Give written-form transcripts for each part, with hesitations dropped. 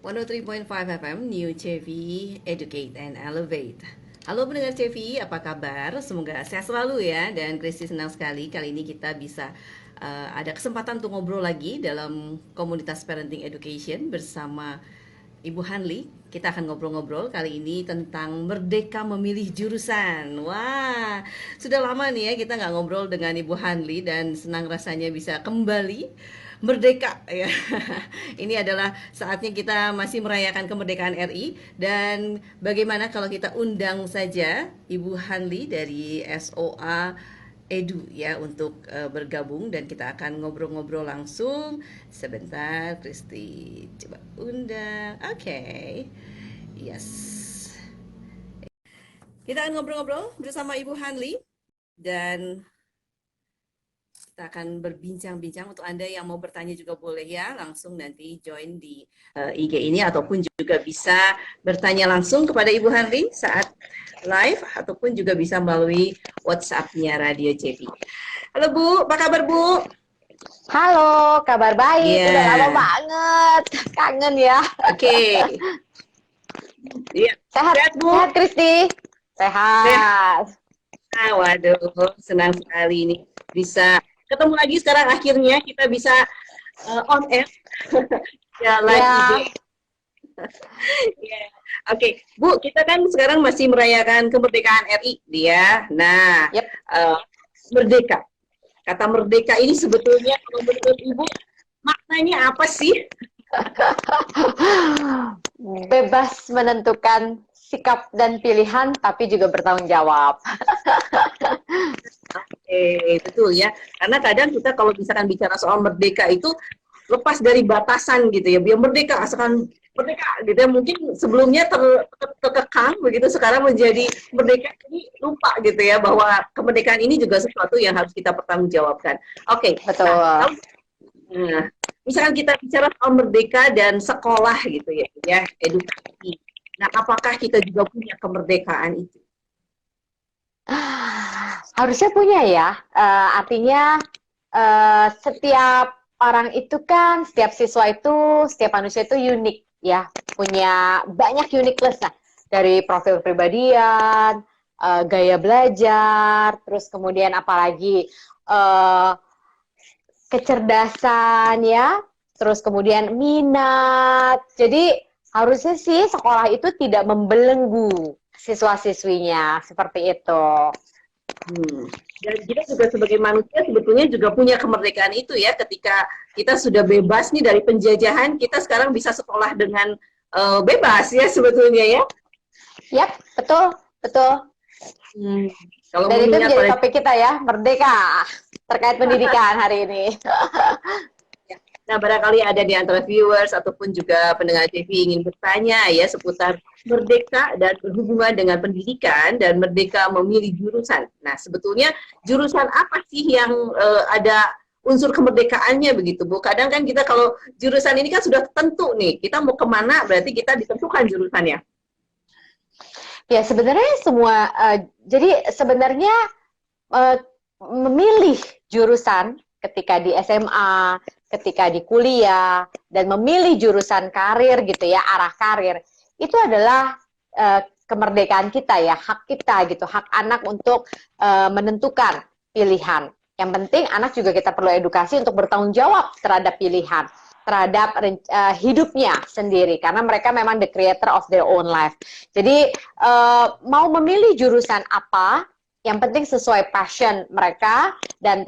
103.5 FM New CV Educate and Elevate. Halo pendengar CV, apa kabar? Semoga sehat selalu ya. Dan Kristi senang sekali kali ini kita bisa ada kesempatan untuk ngobrol lagi dalam komunitas Parenting Education bersama Ibu Hanli. Kita akan ngobrol-ngobrol kali ini tentang merdeka memilih jurusan. Wah, sudah lama nih ya kita nggak ngobrol dengan Ibu Hanli dan senang rasanya bisa kembali merdeka ya. Ini adalah saatnya kita masih merayakan kemerdekaan RI dan bagaimana kalau kita undang saja Ibu Hanli dari SOA Edu ya untuk bergabung dan kita akan ngobrol-ngobrol langsung. Sebentar, Kristi coba undang. Oke. Yes. Kita akan ngobrol-ngobrol bersama Ibu Hanli dan kita akan berbincang-bincang. Untuk Anda yang mau bertanya juga boleh ya, langsung nanti join di IG ini ataupun juga bisa bertanya langsung kepada Ibu Hanli saat live ataupun juga bisa melalui WhatsApp-nya Radio JP. Halo Bu, apa kabar Bu? Halo, kabar baik. Iya. Udah lama banget. Kangen ya. Oke. Iya. Sehat, Sehat, Bu? sehat Kristi. Sehat. Waduh, senang sekali ini bisa ketemu lagi sekarang akhirnya kita bisa on air ya live Ya. IG. Yeah. Oke, Bu, kita kan sekarang masih merayakan kemerdekaan RI, dia. Nah, Yep. Merdeka. Kata merdeka ini sebetulnya kalau menurut Ibu maknanya apa sih? Bebas menentukan sikap dan pilihan, tapi juga bertanggung jawab. Betul ya. Karena kadang kita kalau misalkan bicara soal merdeka itu lepas dari batasan gitu ya. Biar merdeka, asalkan merdeka gitu ya. Mungkin sebelumnya terkekang begitu, sekarang menjadi merdeka, ini lupa gitu ya bahwa kemerdekaan ini juga sesuatu yang harus kita pertanggungjawabkan. Oke. Betul. Nah, misalkan kita bicara soal merdeka dan sekolah gitu ya, edukasi. Nah, apakah kita juga punya kemerdekaan itu? Harusnya punya ya. Artinya setiap orang itu kan, setiap siswa itu, setiap manusia itu unik ya. Punya banyak uniqueness lah. Dari profil kepribadian, gaya belajar, terus kemudian apalagi kecerdasan ya, terus kemudian minat. Jadi harusnya sih sekolah itu tidak membelenggu siswa-siswinya, seperti itu. Dan kita juga sebagai manusia sebetulnya juga punya kemerdekaan itu ya, ketika kita sudah bebas nih dari penjajahan, kita sekarang bisa sekolah dengan bebas ya sebetulnya ya. Yap, betul, betul. Kalau Dan itu menjadi topik kita ya, merdeka, terkait pendidikan hari ini. Nah, barangkali ada di antara viewers ataupun juga pendengar TV ingin bertanya ya seputar merdeka dan berhubungan dengan pendidikan dan merdeka memilih jurusan. Nah, sebetulnya jurusan apa sih yang ada unsur kemerdekaannya begitu, Bu? Kadang kan kita kalau jurusan ini kan sudah tentu nih, kita mau kemana berarti kita ditentukan jurusannya. Ya, sebenarnya semua, jadi sebenarnya memilih jurusan ketika di SMA, ketika di kuliah, dan memilih jurusan karir gitu ya, arah karir, itu adalah kemerdekaan kita ya, hak kita gitu, hak anak untuk menentukan pilihan. Yang penting anak juga kita perlu edukasi untuk bertanggung jawab terhadap pilihan, terhadap hidupnya sendiri, karena mereka memang the creator of their own life. Jadi mau memilih jurusan apa, yang penting sesuai passion mereka, dan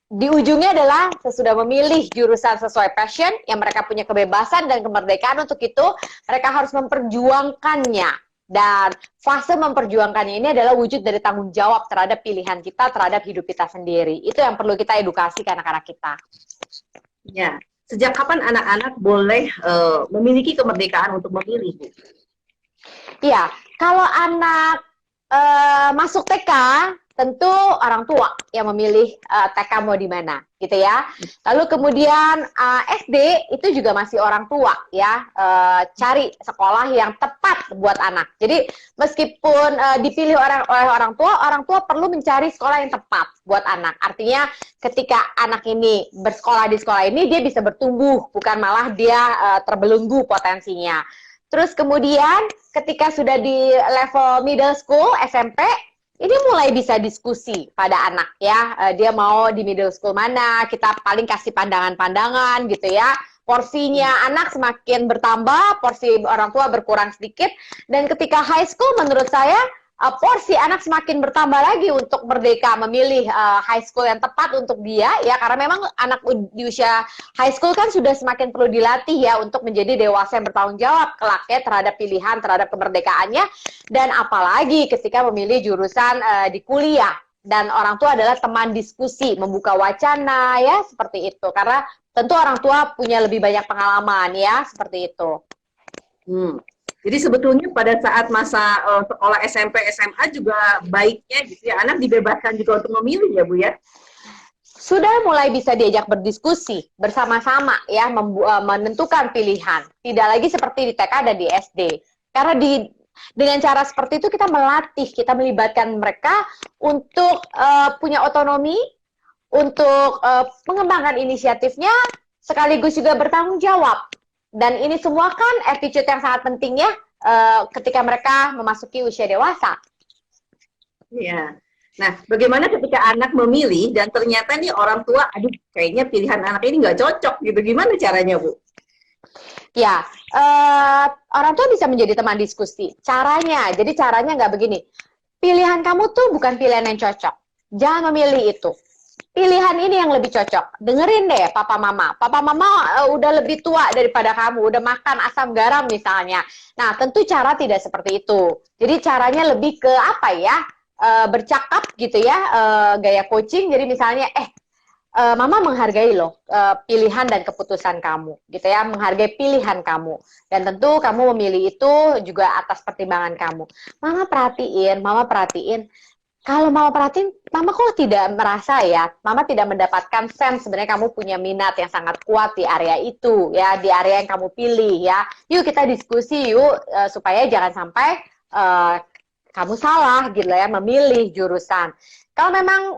di ujungnya adalah sesudah memilih jurusan sesuai passion, yang mereka punya kebebasan dan kemerdekaan untuk itu, mereka harus memperjuangkannya. Dan fase memperjuangkannya ini adalah wujud dari tanggung jawab terhadap pilihan kita, terhadap hidup kita sendiri. Itu yang perlu kita edukasi ke anak-anak kita. Ya, sejak kapan anak-anak boleh memiliki kemerdekaan untuk memilih? Iya, kalau anak masuk TK, tentu orang tua yang memilih TK mau di mana, gitu ya. Lalu kemudian SD itu juga masih orang tua ya, cari sekolah yang tepat buat anak. Jadi meskipun dipilih oleh orang tua perlu mencari sekolah yang tepat buat anak. Artinya ketika anak ini bersekolah di sekolah ini, dia bisa bertumbuh, bukan malah dia terbelenggu potensinya. Terus kemudian ketika sudah di level middle school, SMP, ini mulai bisa diskusi pada anak ya. Dia mau di middle school mana, kita paling kasih pandangan-pandangan gitu ya. Porsinya anak semakin bertambah, porsi orang tua berkurang sedikit. Dan ketika high school menurut saya porsi anak semakin bertambah lagi untuk merdeka memilih high school yang tepat untuk dia ya, karena memang anak di usia high school kan sudah semakin perlu dilatih ya untuk menjadi dewasa yang bertanggung jawab kelak ya terhadap pilihan, terhadap kemerdekaannya, dan apalagi ketika memilih jurusan di kuliah dan orang tua adalah teman diskusi, membuka wacana ya seperti itu, karena tentu orang tua punya lebih banyak pengalaman ya seperti itu. Jadi sebetulnya pada saat masa sekolah SMP, SMA juga baiknya gitu ya, anak dibebaskan juga untuk memilih ya Bu ya? Sudah mulai bisa diajak berdiskusi bersama-sama ya, menentukan pilihan. Tidak lagi seperti di TK dan di SD. Karena dengan cara seperti itu kita melatih, kita melibatkan mereka untuk punya otonomi, untuk mengembangkan inisiatifnya, sekaligus juga bertanggung jawab. Dan ini semua kan attitude yang sangat penting ya ketika mereka memasuki usia dewasa. Iya. Nah, bagaimana ketika anak memilih dan ternyata nih orang tua, aduh kayaknya pilihan anak ini nggak cocok gitu, gimana caranya Bu? Ya, orang tua bisa menjadi teman diskusi. Caranya, jadi caranya nggak begini. Pilihan kamu tuh bukan pilihan yang cocok. Jangan memilih itu. Pilihan ini yang lebih cocok. Dengerin deh papa mama. Papa mama udah lebih tua daripada kamu, udah makan asam garam misalnya. Nah, tentu cara tidak seperti itu. Jadi caranya lebih ke apa ya? Bercakap gitu ya, gaya coaching. Jadi misalnya, mama menghargai loh pilihan dan keputusan kamu, gitu ya, menghargai pilihan kamu. Dan tentu kamu memilih itu juga atas pertimbangan kamu. Mama perhatiin. Kalau mama perhatiin, mama kok tidak merasa ya, mama tidak mendapatkan sense sebenarnya kamu punya minat yang sangat kuat di area itu, ya, di area yang kamu pilih, ya. Yuk kita diskusi yuk, supaya jangan sampai kamu salah gitu ya, memilih jurusan. Kalau memang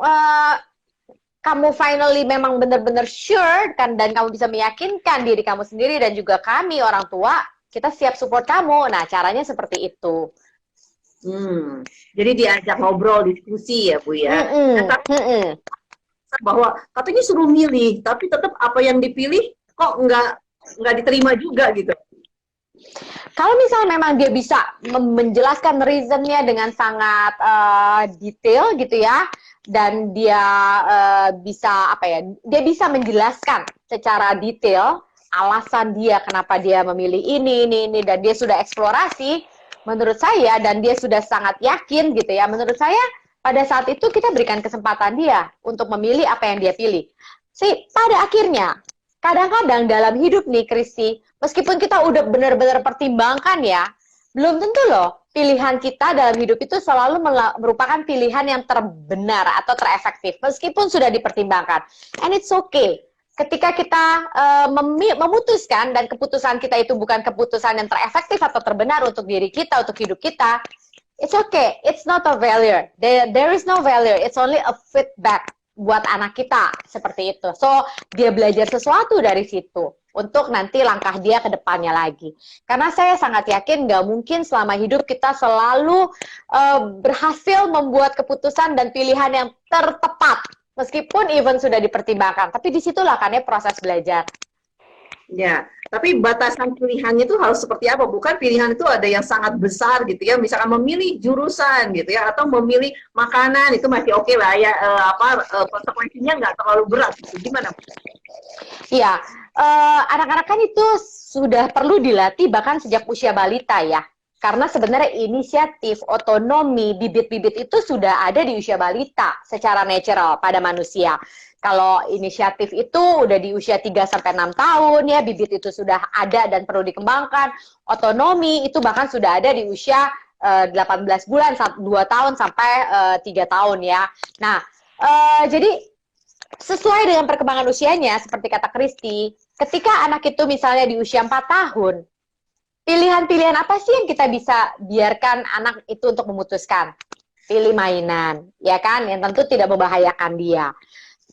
kamu finally memang benar-benar sure kan, dan kamu bisa meyakinkan diri kamu sendiri dan juga kami orang tua, kita siap support kamu. Nah, caranya seperti itu. Jadi diajak ngobrol, diskusi ya Bu ya. Bahwa katanya suruh milih, tapi tetap apa yang dipilih kok nggak diterima juga gitu. Kalau misalnya memang dia bisa menjelaskan reasonnya dengan sangat detail gitu ya, dan dia bisa apa ya, dia bisa menjelaskan secara detail alasan dia kenapa dia memilih ini, dan dia sudah eksplorasi, menurut saya, dan dia sudah sangat yakin gitu ya, menurut saya pada saat itu kita berikan kesempatan dia untuk memilih apa yang dia pilih. Pada akhirnya, kadang-kadang dalam hidup nih, Kristi, meskipun kita udah benar-benar pertimbangkan ya, belum tentu loh pilihan kita dalam hidup itu selalu merupakan pilihan yang terbenar atau terefektif, meskipun sudah dipertimbangkan. And it's okay. Ketika kita memutuskan dan keputusan kita itu bukan keputusan yang terefektif atau terbenar untuk diri kita, untuk hidup kita, it's okay. It's not a failure. There is no failure. It's only a feedback buat anak kita seperti itu. So, dia belajar sesuatu dari situ untuk nanti langkah dia ke depannya lagi. Karena saya sangat yakin nggak mungkin selama hidup kita selalu berhasil membuat keputusan dan pilihan yang tertepat. Meskipun even sudah dipertimbangkan, tapi disitulah kan ya proses belajar. Ya, tapi batasan pilihannya itu harus seperti apa? Bukan pilihan itu ada yang sangat besar gitu ya, misalkan memilih jurusan gitu ya, atau memilih makanan itu masih oke lah ya, konsekuensinya nggak terlalu berat. Gitu. Gimana? Iya, anak-anak kan itu sudah perlu dilatih bahkan sejak usia balita ya. Karena sebenarnya inisiatif, otonomi, bibit-bibit itu sudah ada di usia balita secara natural pada manusia. Kalau inisiatif itu udah di usia 3-6 tahun ya, bibit itu sudah ada dan perlu dikembangkan. Otonomi itu bahkan sudah ada di usia 18 bulan, 2 tahun sampai 3 tahun ya. Nah, jadi sesuai dengan perkembangan usianya, seperti kata Kristi, ketika anak itu misalnya di usia 4 tahun, pilihan-pilihan apa sih yang kita bisa biarkan anak itu untuk memutuskan? Pilih mainan, ya kan, yang tentu tidak membahayakan dia.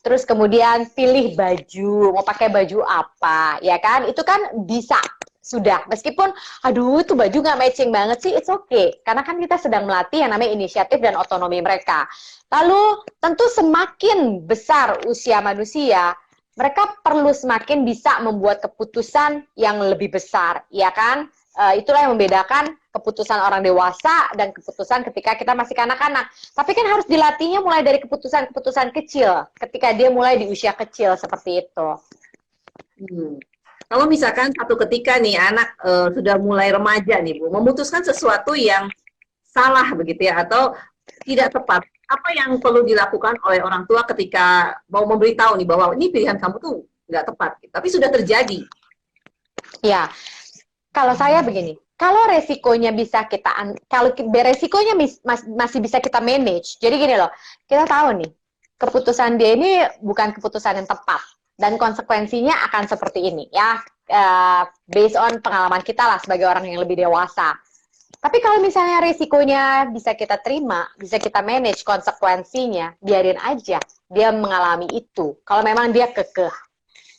Terus kemudian pilih baju, mau pakai baju apa, ya kan? Itu kan bisa, sudah. Meskipun, aduh itu baju nggak matching banget sih, it's okay. Karena kan kita sedang melatih yang namanya inisiatif dan otonomi mereka. Lalu, tentu semakin besar usia manusia, mereka perlu semakin bisa membuat keputusan yang lebih besar, ya kan? Itulah yang membedakan keputusan orang dewasa dan keputusan ketika kita masih kanak-kanak. Tapi kan harus dilatihnya mulai dari keputusan-keputusan kecil, ketika dia mulai di usia kecil seperti itu. Kalau misalkan satu ketika nih anak sudah mulai remaja nih Bu, memutuskan sesuatu yang salah begitu ya, atau tidak tepat, apa yang perlu dilakukan oleh orang tua ketika mau memberitahu nih bahwa ini pilihan kamu tuh nggak tepat, tapi sudah terjadi? Ya, kalau saya begini, kalau resikonya bisa kalau resikonya masih bisa kita manage. Jadi gini loh, kita tahu nih, keputusan dia ini bukan keputusan yang tepat dan konsekuensinya akan seperti ini ya, based on pengalaman kita lah sebagai orang yang lebih dewasa. Tapi kalau misalnya resikonya bisa kita terima, bisa kita manage konsekuensinya, biarin aja dia mengalami itu. Kalau memang dia kekeh.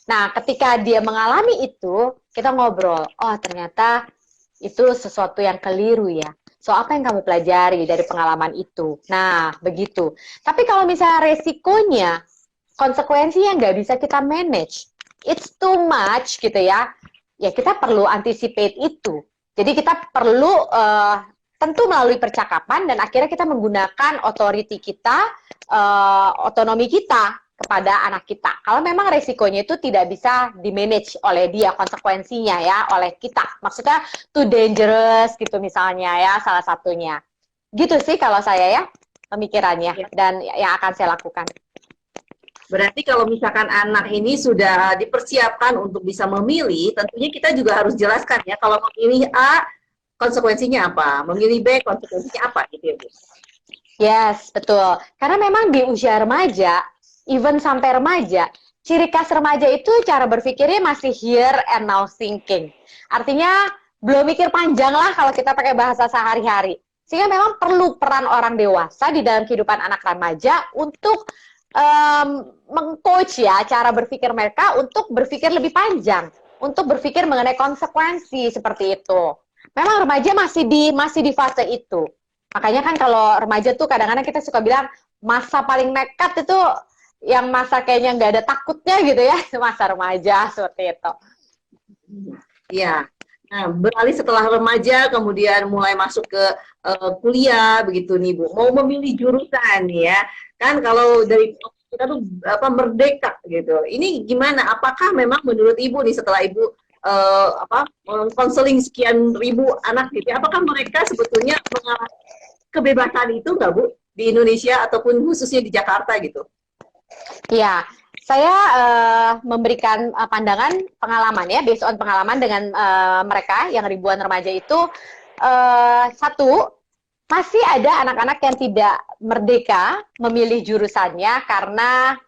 Nah, ketika dia mengalami itu, kita ngobrol, oh ternyata itu sesuatu yang keliru ya. So, apa yang kamu pelajari dari pengalaman itu? Nah, begitu. Tapi kalau misalnya resikonya, konsekuensinya nggak bisa kita manage, it's too much gitu ya, ya kita perlu anticipate itu. Jadi kita perlu tentu melalui percakapan dan akhirnya kita menggunakan authority kita, otonomi kita, kepada anak kita. Kalau memang resikonya itu tidak bisa di-manage oleh dia, konsekuensinya ya, oleh kita. Maksudnya too dangerous gitu misalnya ya, salah satunya. Gitu sih kalau saya ya, pemikirannya dan yang akan saya lakukan. Berarti kalau misalkan anak ini sudah dipersiapkan untuk bisa memilih, tentunya kita juga harus jelaskan ya, kalau memilih A, konsekuensinya apa? Memilih B, konsekuensinya apa gitu ya Bu? Yes, betul. Karena memang di usia remaja, even sampai remaja, ciri khas remaja itu cara berpikirnya masih here and now thinking. Artinya belum mikir panjang lah kalau kita pakai bahasa sehari-hari. Sehingga memang perlu peran orang dewasa di dalam kehidupan anak remaja untuk meng-coach ya cara berpikir mereka untuk berpikir lebih panjang, untuk berpikir mengenai konsekuensi seperti itu. Memang remaja masih di fase itu. Makanya kan kalau remaja tuh kadang-kadang kita suka bilang masa paling nekat itu yang masa kayaknya nggak ada takutnya gitu ya, masa remaja seperti itu. Iya. Nah, beralih setelah remaja, kemudian mulai masuk ke kuliah, begitu nih Bu. Mau memilih jurusan ya, kan kalau dari kita tuh merdeka gitu. Ini gimana? Apakah memang menurut Ibu nih setelah Ibu konseling sekian ribu anak gitu, ya, apakah mereka sebetulnya mengalami kebebasan itu nggak Bu di Indonesia ataupun khususnya di Jakarta gitu? Ya, saya memberikan pandangan pengalaman ya, based on pengalaman dengan mereka yang ribuan remaja itu, satu, masih ada anak-anak yang tidak merdeka memilih jurusannya karena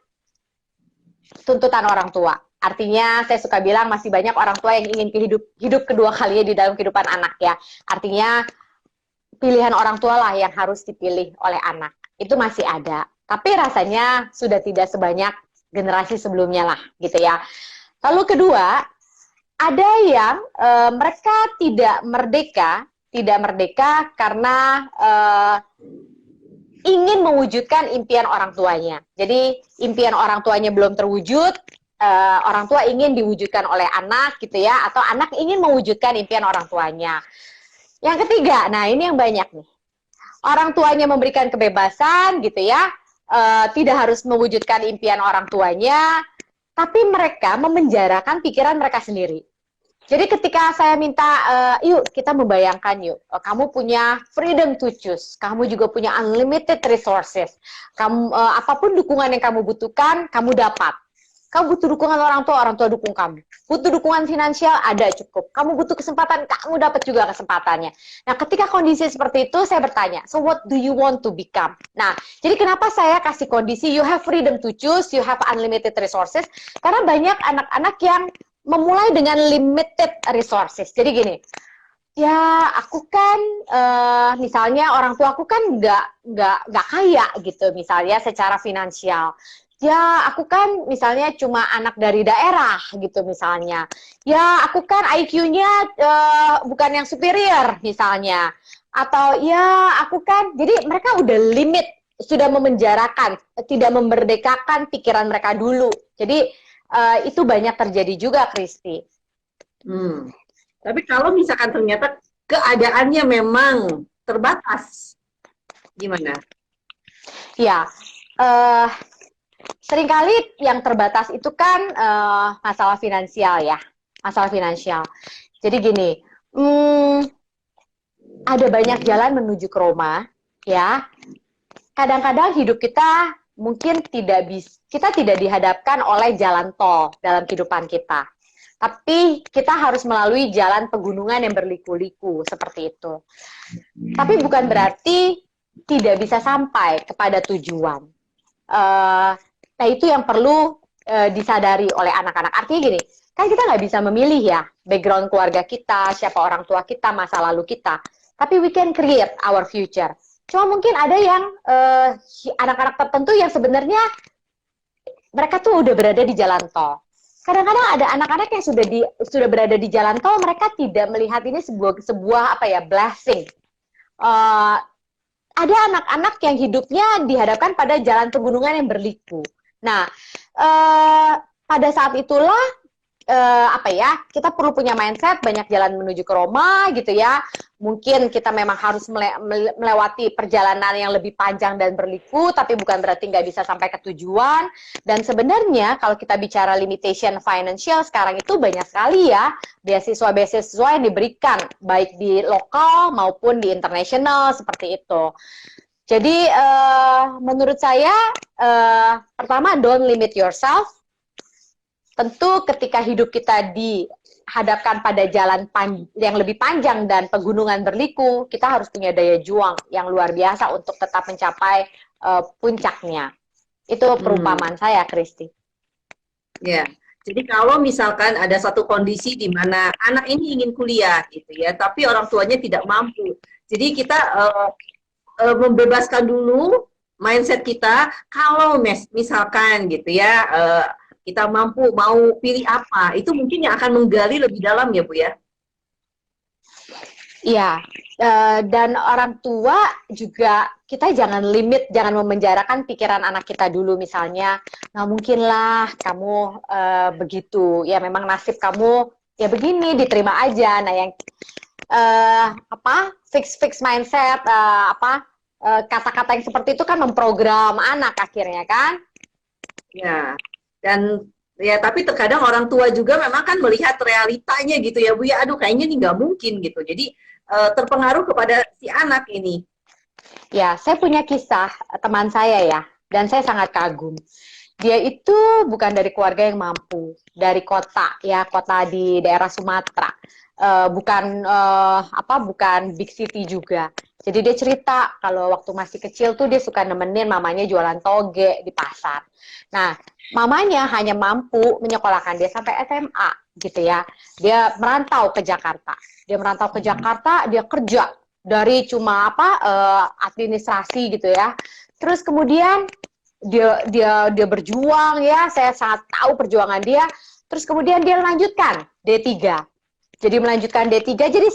tuntutan orang tua. Artinya saya suka bilang masih banyak orang tua yang ingin hidup kedua kalinya di dalam kehidupan anak ya. Artinya pilihan orang tua lah yang harus dipilih oleh anak. Itu masih ada. Tapi rasanya sudah tidak sebanyak generasi sebelumnya lah gitu ya. Lalu kedua, ada yang mereka tidak merdeka karena ingin mewujudkan impian orang tuanya. Jadi impian orang tuanya belum terwujud, orang tua ingin diwujudkan oleh anak gitu ya, atau anak ingin mewujudkan impian orang tuanya. Yang ketiga, nah ini yang banyak nih. Orang tuanya memberikan kebebasan gitu ya, tidak harus mewujudkan impian orang tuanya, tapi mereka memenjarakan pikiran mereka sendiri. Jadi ketika saya minta, yuk kita membayangkan yuk, kamu punya freedom to choose, kamu juga punya unlimited resources, kamu apapun dukungan yang kamu butuhkan, kamu dapat. Kamu butuh dukungan orang tua dukung kamu. Butuh dukungan finansial, ada cukup. Kamu butuh kesempatan, kamu dapat juga kesempatannya. Nah, ketika kondisi seperti itu, saya bertanya, so what do you want to become? Nah, jadi kenapa saya kasih kondisi, you have freedom to choose, you have unlimited resources, karena banyak anak-anak yang memulai dengan limited resources. Jadi gini, ya aku kan misalnya orang tua aku kan nggak kaya gitu misalnya secara finansial. Ya aku kan misalnya cuma anak dari daerah gitu misalnya. Ya aku kan IQ-nya bukan yang superior misalnya. Atau ya aku kan, jadi mereka udah limit, sudah memenjarakan, tidak memerdekakan pikiran mereka dulu. Jadi itu banyak terjadi juga, Kristi. Hmm. Tapi kalau misalkan ternyata keadaannya memang terbatas, gimana? Ya, seringkali yang terbatas itu kan masalah finansial ya, masalah finansial. Jadi gini, ada banyak jalan menuju ke Roma, ya. Kadang-kadang hidup kita mungkin kita tidak dihadapkan oleh jalan tol dalam kehidupan kita. Tapi kita harus melalui jalan pegunungan yang berliku-liku seperti itu. Tapi bukan berarti tidak bisa sampai kepada tujuan. Nah itu yang perlu disadari oleh anak-anak. Artinya gini, kan kita nggak bisa memilih ya background keluarga kita, siapa orang tua kita, masa lalu kita. Tapi we can create our future. Cuma mungkin ada yang anak-anak tertentu yang sebenarnya mereka tuh udah berada di jalan tol. Kadang-kadang ada anak-anak yang sudah berada di jalan tol, mereka tidak melihat ini sebuah apa ya, blessing. Ada anak-anak yang hidupnya dihadapkan pada jalan pegunungan yang berliku. Nah, pada saat itulah apa ya, kita perlu punya mindset banyak jalan menuju ke Roma gitu ya. Mungkin kita memang harus melewati perjalanan yang lebih panjang dan berliku, tapi bukan berarti nggak bisa sampai ke tujuan. Dan sebenarnya kalau kita bicara limitation financial sekarang itu banyak sekali ya beasiswa-beasiswa yang diberikan baik di lokal maupun di internasional seperti itu. Jadi menurut saya pertama, don't limit yourself. Tentu ketika hidup kita dihadapkan pada jalan yang lebih panjang dan pegunungan berliku, kita harus punya daya juang yang luar biasa untuk tetap mencapai puncaknya. Itu perumpamaan saya, Kristi. Ya, jadi kalau misalkan ada satu kondisi di mana anak ini ingin kuliah gitu ya, tapi orang tuanya tidak mampu. Jadi kita membebaskan dulu mindset kita, kalau misalkan gitu ya, kita mampu mau pilih apa, itu mungkin yang akan menggali lebih dalam ya Bu ya. Iya, dan orang tua juga kita jangan limit, jangan memenjarakan pikiran anak kita dulu misalnya, nggak mungkin lah kamu begitu, ya memang nasib kamu ya begini, diterima aja. Nah yang fix mindset, kata-kata yang seperti itu kan memprogram anak akhirnya kan. Ya, dan ya tapi terkadang orang tua juga memang kan melihat realitanya gitu ya Bu ya, aduh kayaknya ini nggak mungkin gitu, jadi terpengaruh kepada si anak ini. Ya, saya punya kisah teman saya ya, dan saya sangat kagum. Dia itu bukan dari keluarga yang mampu, dari kota ya, kota di daerah Sumatera, bukan big city juga. Jadi dia cerita kalau waktu masih kecil tuh dia suka nemenin mamanya jualan toge di pasar. Nah, mamanya hanya mampu menyekolahkan dia sampai SMA gitu ya. Dia merantau ke Jakarta. Dia kerja dari cuma administrasi gitu ya. Terus kemudian dia berjuang ya, saya sangat tahu perjuangan dia. Terus kemudian dia melanjutkan D3. Jadi melanjutkan D3 jadi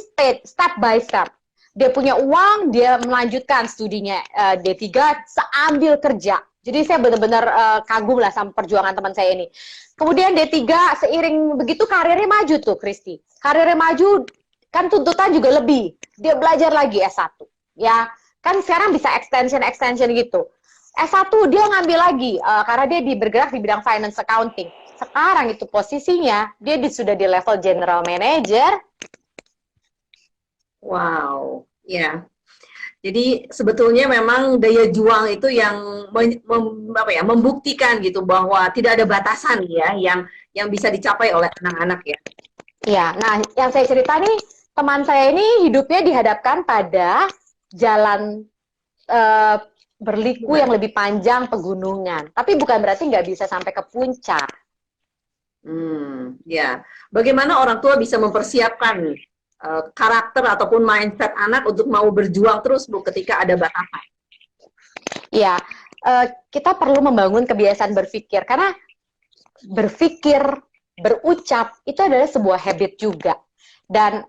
step by step. Dia punya uang, dia melanjutkan studinya D3 sambil kerja. Jadi saya benar-benar kagum lah sama perjuangan teman saya ini. Kemudian D3 seiring begitu karirnya maju tuh, Kristi. Karirnya maju, kan tuntutan juga lebih. Dia belajar lagi S1. Ya, kan sekarang bisa extension gitu. S1 dia ngambil lagi karena dia bergerak di bidang finance accounting. Sekarang itu posisinya dia sudah di level general manager. Wow, ya. Jadi sebetulnya memang daya juang itu yang membuktikan gitu bahwa tidak ada batasan ya yang bisa dicapai oleh anak-anak ya. Ya, nah yang saya cerita nih, teman saya ini hidupnya dihadapkan pada jalan eh, berliku yang lebih panjang pegunungan. Tapi bukan berarti nggak bisa sampai ke puncak. Ya. Bagaimana orang tua bisa mempersiapkan karakter ataupun mindset anak untuk mau berjuang terus Bu ketika ada batasan? Ya, kita perlu membangun kebiasaan berpikir karena berpikir, berucap itu adalah sebuah habit juga. Dan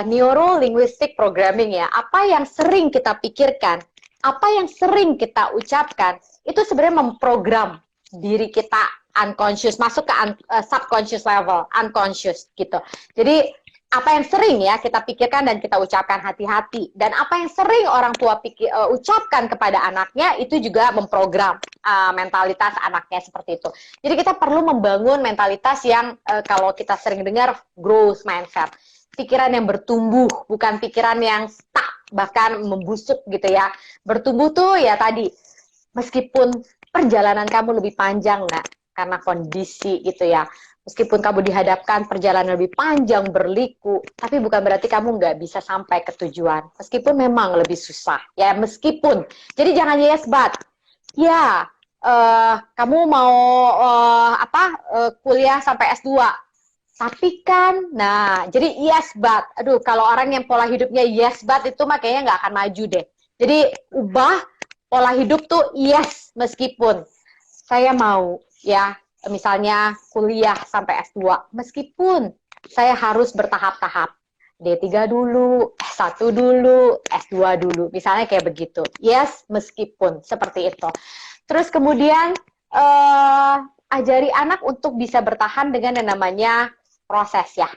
neuro linguistic programming ya, apa yang sering kita pikirkan, apa yang sering kita ucapkan, itu sebenarnya memprogram diri kita unconscious masuk ke subconscious level, unconscious gitu. Jadi apa yang sering ya kita pikirkan dan kita ucapkan hati-hati, dan apa yang sering orang tua ucapkan kepada anaknya itu juga memprogram mentalitas anaknya seperti itu. Jadi kita perlu membangun mentalitas yang kalau kita sering dengar growth mindset, pikiran yang bertumbuh, bukan pikiran yang stuck bahkan membusuk gitu ya. Bertumbuh tuh ya tadi, meskipun perjalanan kamu lebih panjang nak karena kondisi gitu ya, meskipun kamu dihadapkan perjalanan lebih panjang berliku, tapi bukan berarti kamu nggak bisa sampai ke tujuan. Meskipun memang lebih susah, ya meskipun. Jadi jangan yes but. Ya, kamu mau kuliah sampai S2. Tapi kan, nah, jadi yes but. Aduh, kalau orang yang pola hidupnya yes but itu makanya nggak akan maju deh. Jadi ubah pola hidup tuh yes meskipun. Saya mau ya misalnya kuliah sampai S2, meskipun saya harus bertahap-tahap. D3 dulu, S1 dulu, S2 dulu. Misalnya kayak begitu. Yes, meskipun. Seperti itu. Terus kemudian ajari anak untuk bisa bertahan dengan yang namanya proses ya.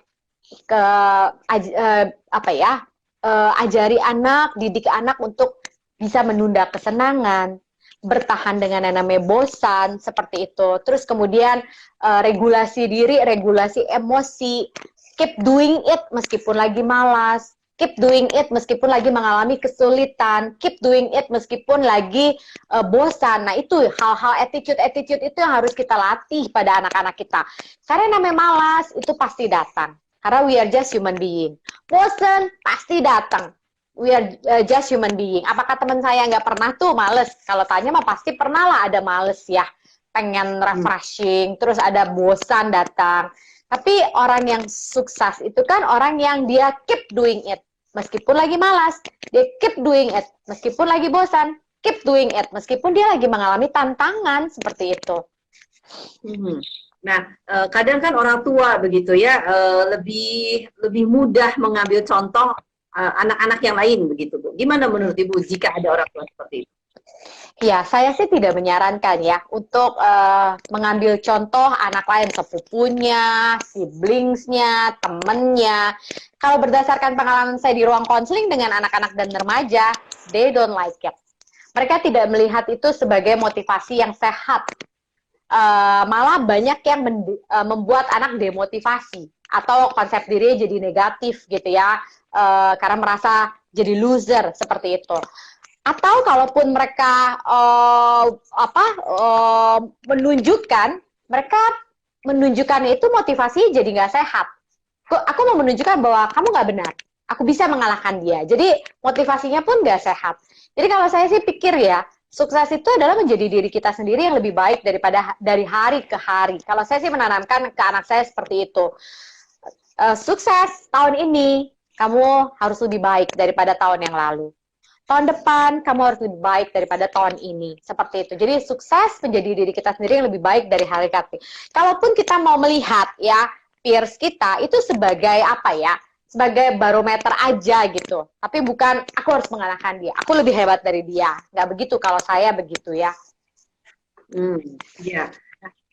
Ajari anak, didik anak untuk bisa menunda kesenangan, bertahan dengan yang namanya bosan, seperti itu. Terus kemudian regulasi diri, regulasi emosi, keep doing it meskipun lagi malas, keep doing it meskipun lagi mengalami kesulitan, keep doing it meskipun lagi bosan. Nah itu hal-hal attitude itu yang harus kita latih pada anak-anak kita. Karena yang namanya malas itu pasti datang. Karena we are just human being. Bosan pasti datang. We are just human being. Apakah teman saya nggak pernah tuh males? Kalau tanya mah pasti pernah lah ada males ya. Pengen refreshing, terus ada bosan datang. Tapi orang yang sukses itu kan orang yang dia keep doing it. Meskipun lagi malas, dia keep doing it. Meskipun lagi bosan, keep doing it. Meskipun dia lagi mengalami tantangan seperti itu. Nah, kadang kan orang tua begitu ya, lebih mudah mengambil contoh anak-anak yang lain begitu Bu. Gimana menurut Ibu jika ada orang tua seperti itu? Ya, saya sih tidak menyarankan ya untuk mengambil contoh anak lain, sepupunya, siblingsnya, temennya. Kalau berdasarkan pengalaman saya di ruang konseling dengan anak-anak dan remaja, they don't like it. Mereka tidak melihat itu sebagai motivasi yang sehat. Malah banyak yang membuat anak demotivasi atau konsep diri jadi negatif gitu ya, karena merasa jadi loser seperti itu. Atau kalaupun mereka menunjukkan itu motivasi jadi nggak sehat. Aku mau menunjukkan bahwa kamu nggak benar. Aku bisa mengalahkan dia. Jadi motivasinya pun nggak sehat. Jadi kalau saya sih pikir ya, sukses itu adalah menjadi diri kita sendiri yang lebih baik daripada dari hari ke hari. Kalau saya sih menanamkan ke anak saya seperti itu. Sukses tahun ini, kamu harus lebih baik daripada tahun yang lalu. Tahun depan, kamu harus lebih baik daripada tahun ini. Seperti itu. Jadi sukses menjadi diri kita sendiri yang lebih baik dari hari ke hari. Kalaupun kita mau melihat ya, peers kita itu sebagai apa ya, sebagai barometer aja gitu. Tapi bukan aku harus mengalahkan dia. Aku lebih hebat dari dia. Nggak begitu kalau saya begitu ya. Ya.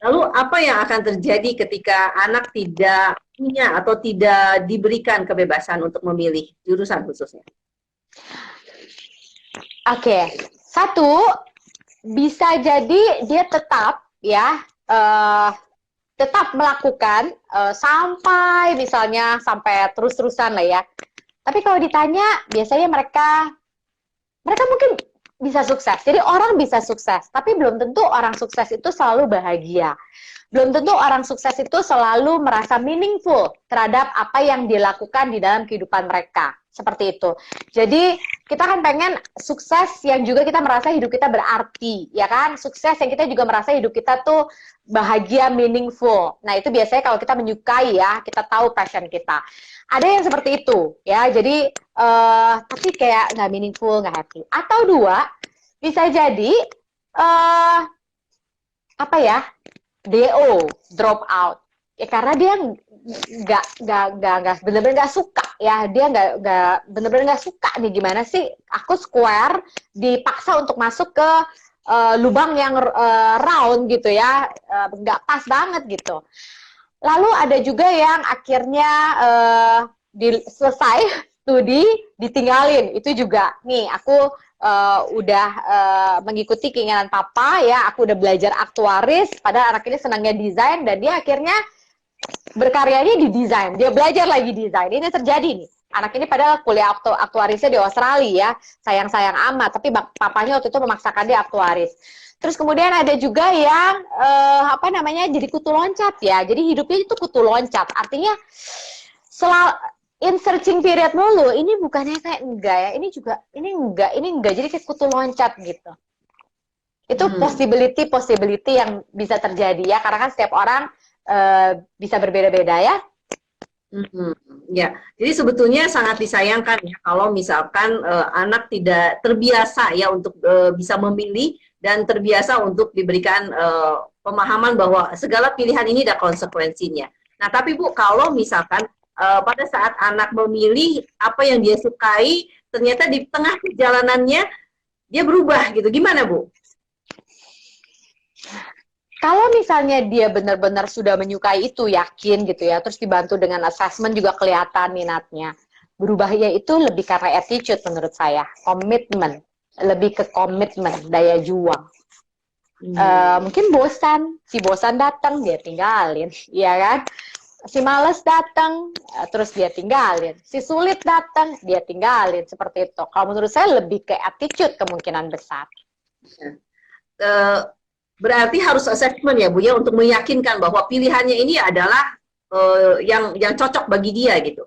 Lalu apa yang akan terjadi ketika anak tidak punya atau tidak diberikan kebebasan untuk memilih jurusan khususnya? Oke. Satu, bisa jadi dia tetap ya tetap melakukan sampai misalnya sampai terus-terusan lah ya. Tapi kalau ditanya, biasanya mereka mereka mungkin bisa sukses. Jadi orang bisa sukses, tapi belum tentu orang sukses itu selalu bahagia. Belum tentu orang sukses itu selalu merasa meaningful terhadap apa yang dilakukan di dalam kehidupan mereka. Seperti itu. Jadi kita kan pengen sukses yang juga kita merasa hidup kita berarti, ya kan? Sukses yang kita juga merasa hidup kita tuh bahagia, meaningful. Nah itu biasanya kalau kita menyukai ya, kita tahu passion kita. Ada yang seperti itu, ya. Jadi tapi kayak nggak meaningful, nggak happy. Atau dua, bisa jadi apa ya? DO, drop out. Ya karena dia nggak bener-bener nggak suka ya, dia nggak bener-bener nggak suka nih, gimana sih aku square dipaksa untuk masuk ke lubang yang round gitu ya, nggak pas banget gitu. Lalu ada juga yang akhirnya selesai studi ditinggalin, itu juga nih aku udah mengikuti keinginan papa ya, aku udah belajar aktuaris, padahal anak ini senangnya desain dan dia akhirnya berkaryanya di desain, dia belajar lagi desain. Ini terjadi nih. Anak ini padahal kuliah aktuarisnya di Australia ya, sayang-sayang amat, tapi papanya waktu itu memaksakan dia aktuaris. Terus kemudian ada juga yang apa namanya, jadi kutu loncat ya. Jadi hidupnya itu kutu loncat. Artinya selalu in searching period mulu. Ini bukannya kayak enggak ya. Ini juga ini enggak. Jadi kayak kutu loncat gitu. Itu possibility yang bisa terjadi ya, karena kan setiap orang bisa berbeda-beda ya. Ya, jadi sebetulnya sangat disayangkan ya kalau misalkan anak tidak terbiasa ya untuk bisa memilih dan terbiasa untuk diberikan pemahaman bahwa segala pilihan ini ada konsekuensinya. Nah, tapi Bu, kalau misalkan pada saat anak memilih apa yang dia sukai, ternyata di tengah perjalanannya dia berubah gitu, gimana Bu? Kalau misalnya dia benar-benar sudah menyukai itu, yakin gitu ya, terus dibantu dengan assessment juga kelihatan minatnya. Berubahnya itu lebih karena attitude menurut saya, komitmen, lebih ke komitmen, daya juang. Mungkin si bosan datang dia tinggalin, ya kan? Si males datang, terus dia tinggalin. Si sulit datang, dia tinggalin, seperti itu. Kalau menurut saya lebih ke attitude kemungkinan besar. Berarti harus assessment ya Bu ya, untuk meyakinkan bahwa pilihannya ini adalah yang cocok bagi dia gitu.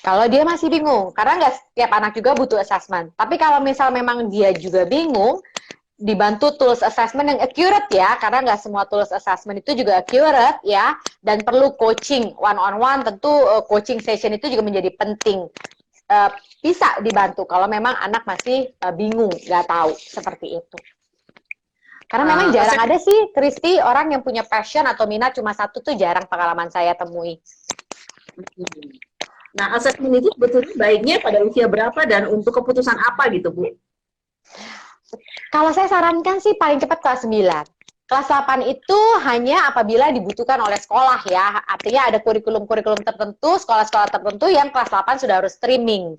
Kalau dia masih bingung, karena nggak setiap anak juga butuh assessment. Tapi kalau misal memang dia juga bingung, dibantu tools assessment yang accurate ya, karena nggak semua tools assessment itu juga accurate ya, dan perlu coaching one-on-one, tentu coaching session itu juga menjadi penting. Bisa dibantu kalau memang anak masih bingung, nggak tahu, seperti itu. Karena memang jarang ada sih, Kristi, orang yang punya passion atau minat cuma satu tuh jarang pengalaman saya temui. Nah, assessment itu sebetulnya baiknya pada usia berapa dan untuk keputusan apa gitu, Bu? Kalau saya sarankan sih paling cepat kelas 9. Kelas 8 itu hanya apabila dibutuhkan oleh sekolah ya. Artinya ada kurikulum-kurikulum tertentu, sekolah-sekolah tertentu yang kelas 8 sudah harus streaming.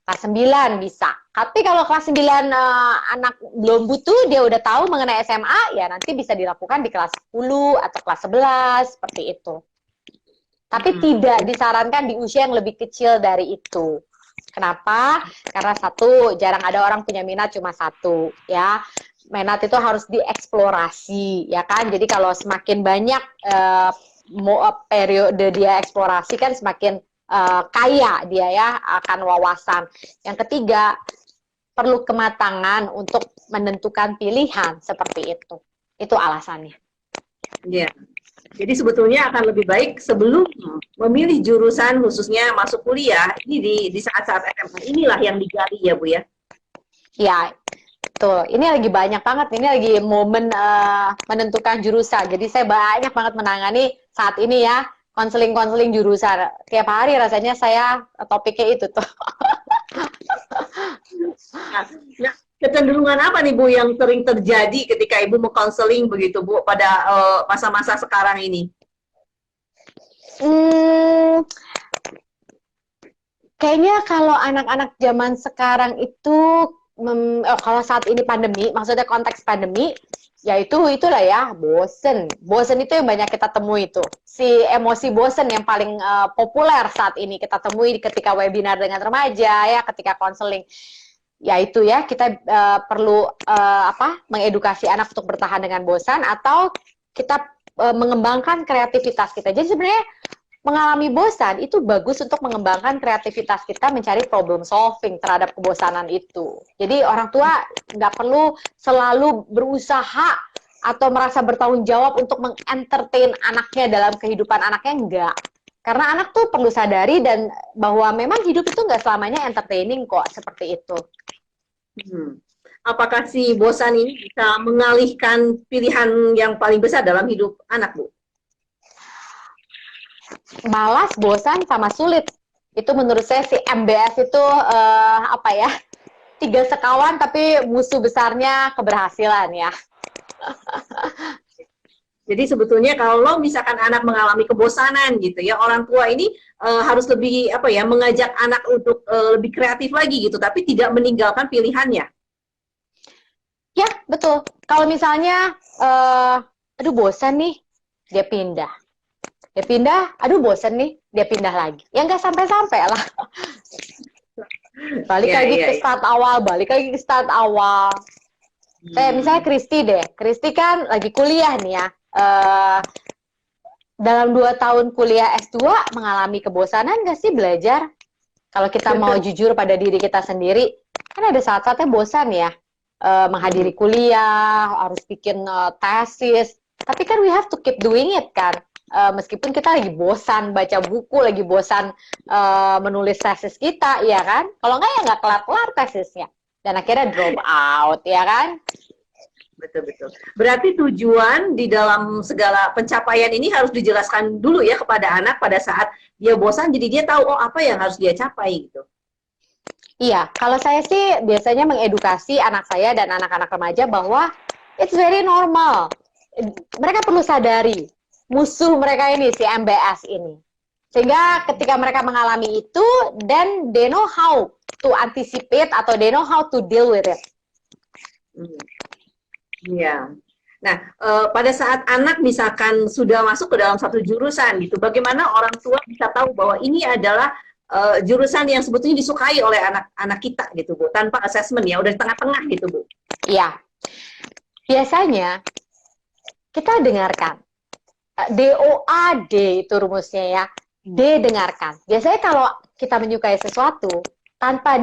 Kelas 9 bisa. Tapi kalau kelas 9 anak belum butuh, dia udah tahu mengenai SMA, ya nanti bisa dilakukan di kelas 10 atau kelas 11, seperti itu. Tapi tidak disarankan di usia yang lebih kecil dari itu. Kenapa? Karena satu, jarang ada orang punya minat cuma satu, ya. Minat itu harus dieksplorasi, ya kan? Jadi kalau semakin banyak periode dia eksplorasi kan semakin kaya dia ya akan wawasan. Yang ketiga, perlu kematangan untuk menentukan pilihan seperti itu. Itu alasannya. Iya. Jadi sebetulnya akan lebih baik sebelum memilih jurusan khususnya masuk kuliah, ini di saat-saat SMA inilah yang digali ya Bu ya? Ya, betul. Ini lagi banyak banget, ini lagi momen menentukan jurusan. Jadi saya banyak banget menangani saat ini ya, konseling-konseling jurusan. Tiap hari rasanya saya topiknya itu tuh. Nah, kecenderungan apa nih Bu yang sering terjadi ketika Ibu mengkonseling begitu Bu pada masa-masa sekarang ini? Kayaknya kalau anak-anak zaman sekarang itu kalau saat ini pandemi, maksudnya konteks pandemi, ya itulah ya, bosen itu yang banyak kita temui itu, si emosi bosen yang paling populer saat ini kita temui ketika webinar dengan remaja ya, ketika konseling. yaitu ya kita perlu mengedukasi anak untuk bertahan dengan bosan, atau kita mengembangkan kreativitas kita. Jadi sebenarnya mengalami bosan itu bagus untuk mengembangkan kreativitas kita mencari problem solving terhadap kebosanan itu. Jadi orang tua nggak perlu selalu berusaha atau merasa bertanggung jawab untuk mengentertain anaknya dalam kehidupan anaknya, enggak. Karena anak tuh perlu sadari dan bahwa memang hidup itu nggak selamanya entertaining kok, seperti itu. Apakah si bosan ini bisa mengalihkan pilihan yang paling besar dalam hidup anak, Bu? Malas, bosan, sama sulit. Itu menurut saya si MBS itu tiga sekawan tapi musuh besarnya keberhasilan ya. Jadi sebetulnya kalau misalkan anak mengalami kebosanan gitu ya, orang tua ini harus lebih mengajak anak untuk lebih kreatif lagi gitu, tapi tidak meninggalkan pilihannya. Ya, betul. Kalau misalnya aduh bosan nih, dia pindah. Dia pindah, aduh bosan nih, dia pindah lagi. Ya nggak sampai-sampai lah. Balik lagi ke start awal, balik lagi ke start awal. Kayak misalnya Kristi deh. Kristi kan lagi kuliah nih ya. Dalam 2 tahun kuliah S2 mengalami kebosanan nggak sih belajar? Kalau kita mau jujur pada diri kita sendiri, kan ada saat-saatnya bosan ya. Menghadiri kuliah, harus bikin tesis. Tapi kan we have to keep doing it kan. Meskipun kita lagi bosan baca buku, lagi bosan menulis tesis kita, ya kan? Kalau nggak ya nggak kelar-kelar tesisnya. Dan akhirnya drop out, ya kan? Betul-betul. Berarti tujuan di dalam segala pencapaian ini harus dijelaskan dulu ya kepada anak pada saat dia bosan, jadi dia tahu apa yang harus dia capai gitu. Iya, kalau saya sih biasanya mengedukasi anak saya dan anak-anak remaja bahwa it's very normal. Mereka perlu sadari musuh mereka ini, si MBS ini. Sehingga ketika mereka mengalami itu, then they know how to anticipate atau they know how to deal with it. Iya. Nah, pada saat anak misalkan sudah masuk ke dalam satu jurusan gitu, bagaimana orang tua bisa tahu bahwa ini adalah jurusan yang sebetulnya disukai oleh anak-anak kita gitu, Bu, tanpa assessment ya, udah di tengah-tengah gitu, Bu. Iya. Biasanya kita dengarkan. DOAD itu rumusnya ya. D, dengarkan. Biasanya kalau kita menyukai sesuatu, tanpa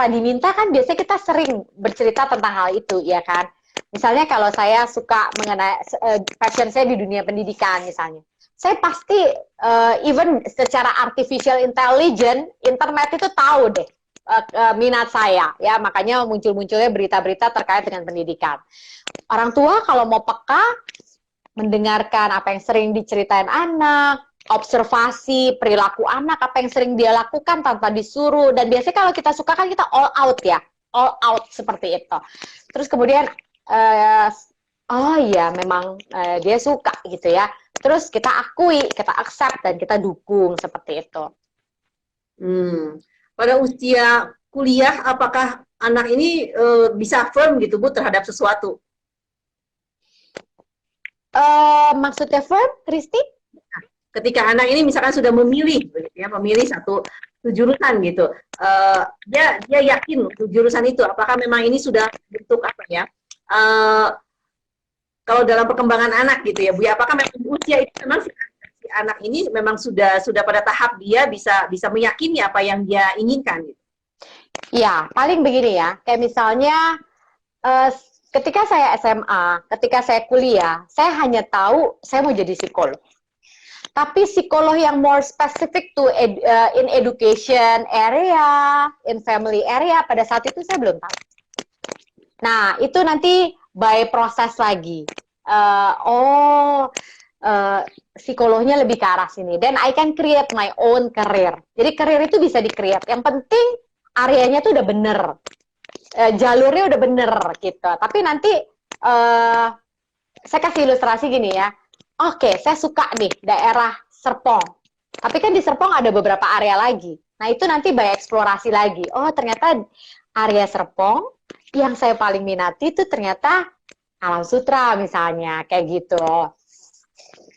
diminta kan biasanya kita sering bercerita tentang hal itu, ya kan? Misalnya kalau saya suka mengenai passion saya di dunia pendidikan misalnya. Saya pasti even secara artificial intelligence, internet itu tahu deh minat saya, ya makanya muncul-munculnya berita-berita terkait dengan pendidikan. Orang tua kalau mau peka, mendengarkan apa yang sering diceritain anak, observasi perilaku anak, apa yang sering dia lakukan tanpa disuruh, dan biasanya kalau kita suka kan kita all out ya, all out seperti itu. Terus kemudian oh iya memang dia suka gitu ya. Terus kita akui, kita accept dan kita dukung seperti itu. Pada usia kuliah, apakah anak ini bisa firm gitu, Bu, terhadap sesuatu? Maksudnya firm, Kristi? Ketika anak ini misalkan sudah memilih satu jurusan gitu, dia yakin jurusan itu, apakah memang ini sudah bentuk kalau dalam perkembangan anak gitu ya, Bu, ya, apakah memang usia itu memang si anak ini memang sudah pada tahap dia bisa meyakini apa yang dia inginkan gitu? Ya, paling begini ya, kayak misalnya ketika saya SMA, ketika saya kuliah, saya hanya tahu saya mau jadi psikolog. Tapi psikolog yang more specific to in education area, in family area, pada saat itu saya belum tahu. Nah, itu nanti by proses lagi. Psikolognya lebih ke arah sini. Then I can create my own career. Jadi career itu bisa di-create. Yang penting areanya tuh udah bener. Jalurnya udah bener gitu. Tapi nanti saya kasih ilustrasi gini ya. Oke, saya suka nih daerah Serpong. Tapi kan di Serpong ada beberapa area lagi. Nah, itu nanti by eksplorasi lagi. Oh, ternyata area Serpong yang saya paling minati itu ternyata Alam Sutra misalnya, kayak gitu.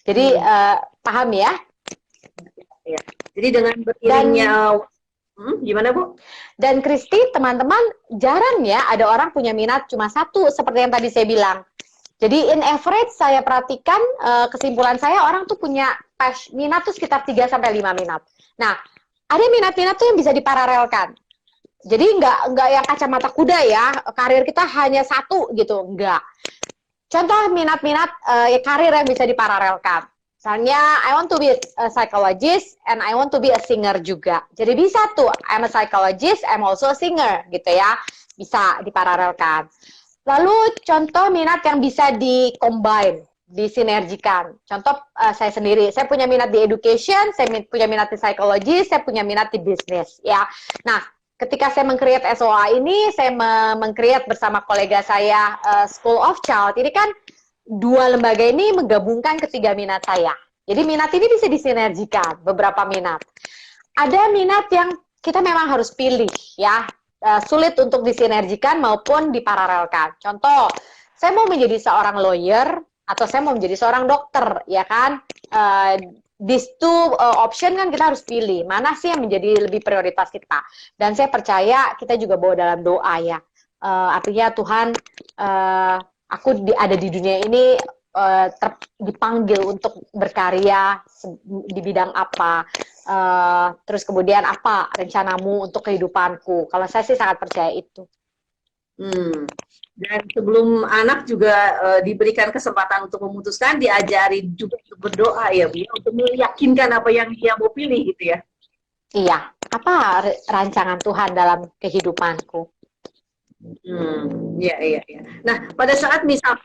Jadi paham ya? Ya. Jadi dengan beriringnya Gimana Bu? Dan Kristi, teman-teman, jarang ya ada orang punya minat cuma satu, seperti yang tadi saya bilang. Jadi in average saya perhatikan, kesimpulan saya orang tuh punya minat tuh sekitar 3 sampai 5 minat. Nah, ada minat-minat tuh yang bisa diparalelkan. Jadi nggak yang kacamata kuda ya, karir kita hanya satu gitu, nggak. Contoh minat-minat karir yang bisa diparalelkan. Misalnya, I want to be a psychologist and I want to be a singer juga. Jadi bisa tuh, I'm a psychologist, I'm also a singer gitu ya. Bisa diparalelkan. Lalu contoh minat yang bisa di-combine, disinergikan. Contoh saya sendiri, saya punya minat di education, saya punya minat di psychology, saya punya minat di bisnis ya. Nah, ketika saya meng-create SOA ini, saya meng-create bersama kolega saya School of Child. Ini kan dua lembaga ini menggabungkan ketiga minat saya. Jadi minat ini bisa disinergikan, beberapa minat. Ada minat yang kita memang harus pilih ya, sulit untuk disinergikan maupun diparalelkan. Contoh, saya mau menjadi seorang lawyer atau saya mau menjadi seorang dokter, ya kan? These two option kan kita harus pilih, mana sih yang menjadi lebih prioritas kita. Dan saya percaya kita juga bawa dalam doa ya. Artinya Tuhan, aku ada di dunia ini dipanggil untuk berkarya di bidang apa, terus kemudian apa rencanamu untuk kehidupanku. Kalau saya sih sangat percaya itu. Dan sebelum anak juga diberikan kesempatan untuk memutuskan, diajari juga untuk berdoa ya Bu, untuk meyakinkan apa yang dia mau pilih gitu ya. Iya, apa rancangan Tuhan dalam kehidupanku? Iya. Nah, pada saat misal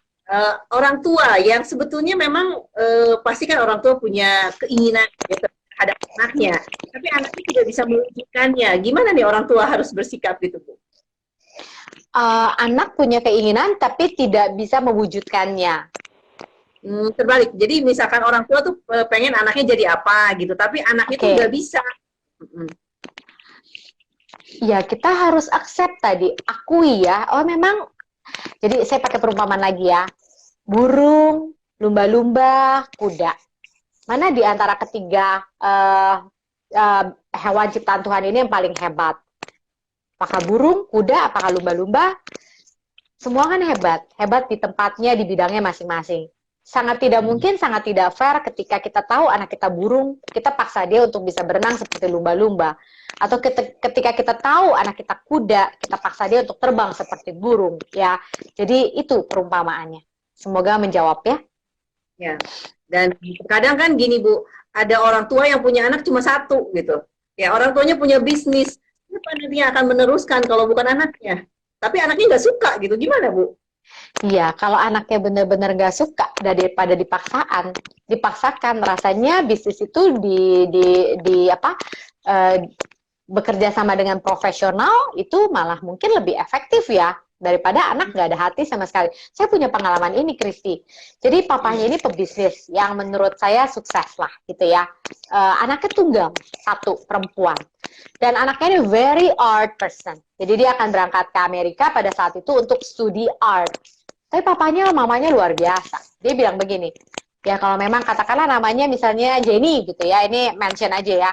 orang tua yang sebetulnya memang pasti kan orang tua punya keinginan ya, terhadap anaknya, tapi anaknya tidak bisa mewujudkannya. Gimana nih orang tua harus bersikap gitu Bu? Anak punya keinginan tapi tidak bisa mewujudkannya. Terbalik. Jadi misalkan orang tua tuh pengen anaknya jadi apa gitu, tapi anaknya tuh nggak bisa. Ya, kita harus accept tadi, akui ya. Oh, memang. Jadi saya pakai perumpamaan lagi ya. Burung, lumba-lumba, kuda. Mana di antara ketiga hewan ciptaan Tuhan ini yang paling hebat? Apakah burung, kuda, apakah lumba-lumba? Semua kan hebat. Hebat di tempatnya, di bidangnya masing-masing. Sangat tidak mungkin, sangat tidak fair ketika kita tahu anak kita burung, kita paksa dia untuk bisa berenang seperti lumba-lumba. Atau ketika kita tahu anak kita kuda, kita paksa dia untuk terbang seperti burung. Ya, jadi itu perumpamaannya. Semoga menjawab ya. Ya. Dan kadang kan gini Bu, ada orang tua yang punya anak cuma satu gitu. Ya, orang tuanya punya bisnis. Siapa nantinya akan meneruskan kalau bukan anaknya? Tapi anaknya nggak suka gitu. Gimana Bu? Iya, kalau anaknya benar-benar nggak suka daripada dipaksakan, rasanya bisnis itu bekerja sama dengan profesional itu malah mungkin lebih efektif ya daripada anak nggak ada hati sama sekali. Saya punya pengalaman ini, Kristi. Jadi papanya ini pebisnis yang menurut saya sukses lah gitu ya. Anaknya tunggal, satu perempuan. Dan anaknya ini very art person. Jadi dia akan berangkat ke Amerika pada saat itu untuk studi art. Tapi papanya, mamanya luar biasa. Dia bilang begini, ya kalau memang katakanlah namanya misalnya Jenny gitu ya, ini mention aja ya.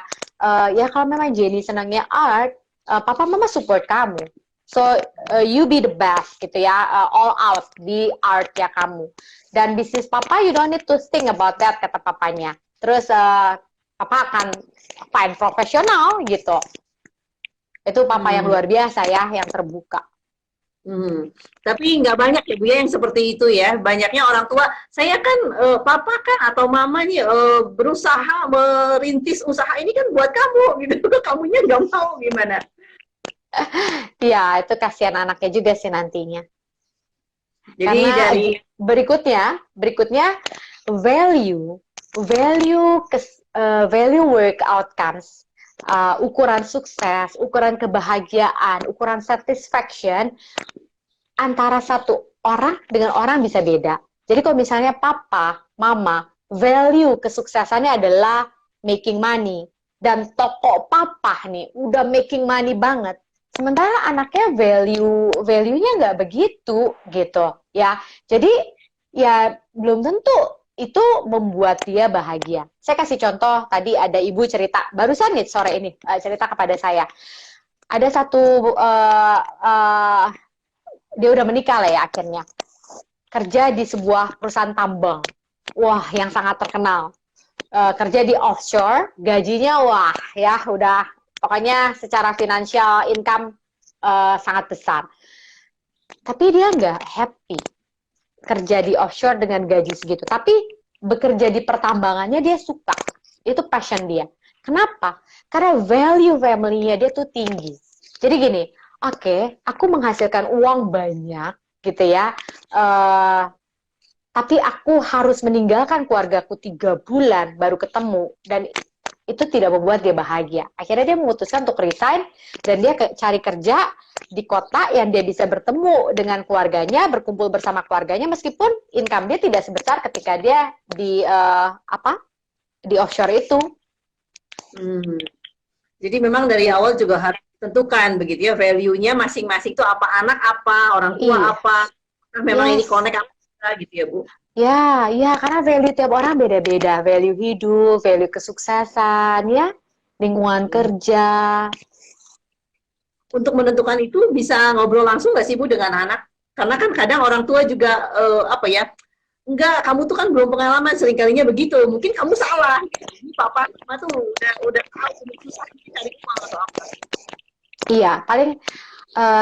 Ya kalau memang Jenny senangnya art, papa mama support kamu. So you be the best gitu ya, all out di art ya kamu. Dan bisnis papa you don't need to think about that kata papanya. Terus papa akan find profesional gitu. Itu papa yang luar biasa ya, yang terbuka. Tapi nggak banyak ya Bu ya yang seperti itu ya. Banyaknya orang tua, saya kan papa kan atau mama nih berusaha merintis usaha ini kan buat kamu gitu. Kamunya nggak mau gimana? Ya, itu kasihan anaknya juga sih nantinya. Jadi karena dari berikutnya value work outcomes, ukuran sukses, ukuran kebahagiaan, ukuran satisfaction antara satu orang dengan orang bisa beda. Jadi kalau misalnya papa, mama, value kesuksesannya adalah making money, dan toko papa nih udah making money banget, sementara anaknya value-nya nggak begitu gitu ya. Jadi ya belum tentu itu membuat dia bahagia. Saya kasih contoh, tadi ada ibu cerita, barusan nih sore ini, cerita kepada saya. Ada satu, dia udah menikah lah ya akhirnya. Kerja di sebuah perusahaan tambang. Wah, yang sangat terkenal. Kerja di offshore, gajinya wah ya udah, pokoknya secara finansial income sangat besar. Tapi dia nggak happy kerja di offshore dengan gaji segitu. Tapi bekerja di pertambangannya dia suka. Itu passion dia. Kenapa? Karena value family-nya dia tuh tinggi. Jadi gini, oke, aku menghasilkan uang banyak gitu ya. Tapi aku harus meninggalkan keluargaku 3 bulan baru ketemu. Dan itu tidak membuat dia bahagia. Akhirnya dia memutuskan untuk resign dan dia cari kerja di kota yang dia bisa bertemu dengan keluarganya, berkumpul bersama keluarganya meskipun income dia tidak sebesar ketika dia di di offshore itu. Jadi memang dari awal juga harus tentukan begitu ya, value-nya masing-masing itu apa, anak apa, orang tua apa. Nah, memang ini connect apa gitu ya, Bu. Ya, karena value tiap orang beda-beda. Value hidup, value kesuksesan, ya, lingkungan kerja. Untuk menentukan itu bisa ngobrol langsung nggak sih, Bu, dengan anak? Karena kan kadang orang tua juga enggak, kamu tuh kan belum pengalaman, seringkalinya begitu. Mungkin kamu salah. Ini papa mama tuh udah tahu susah cari uang atau apa. Iya, paling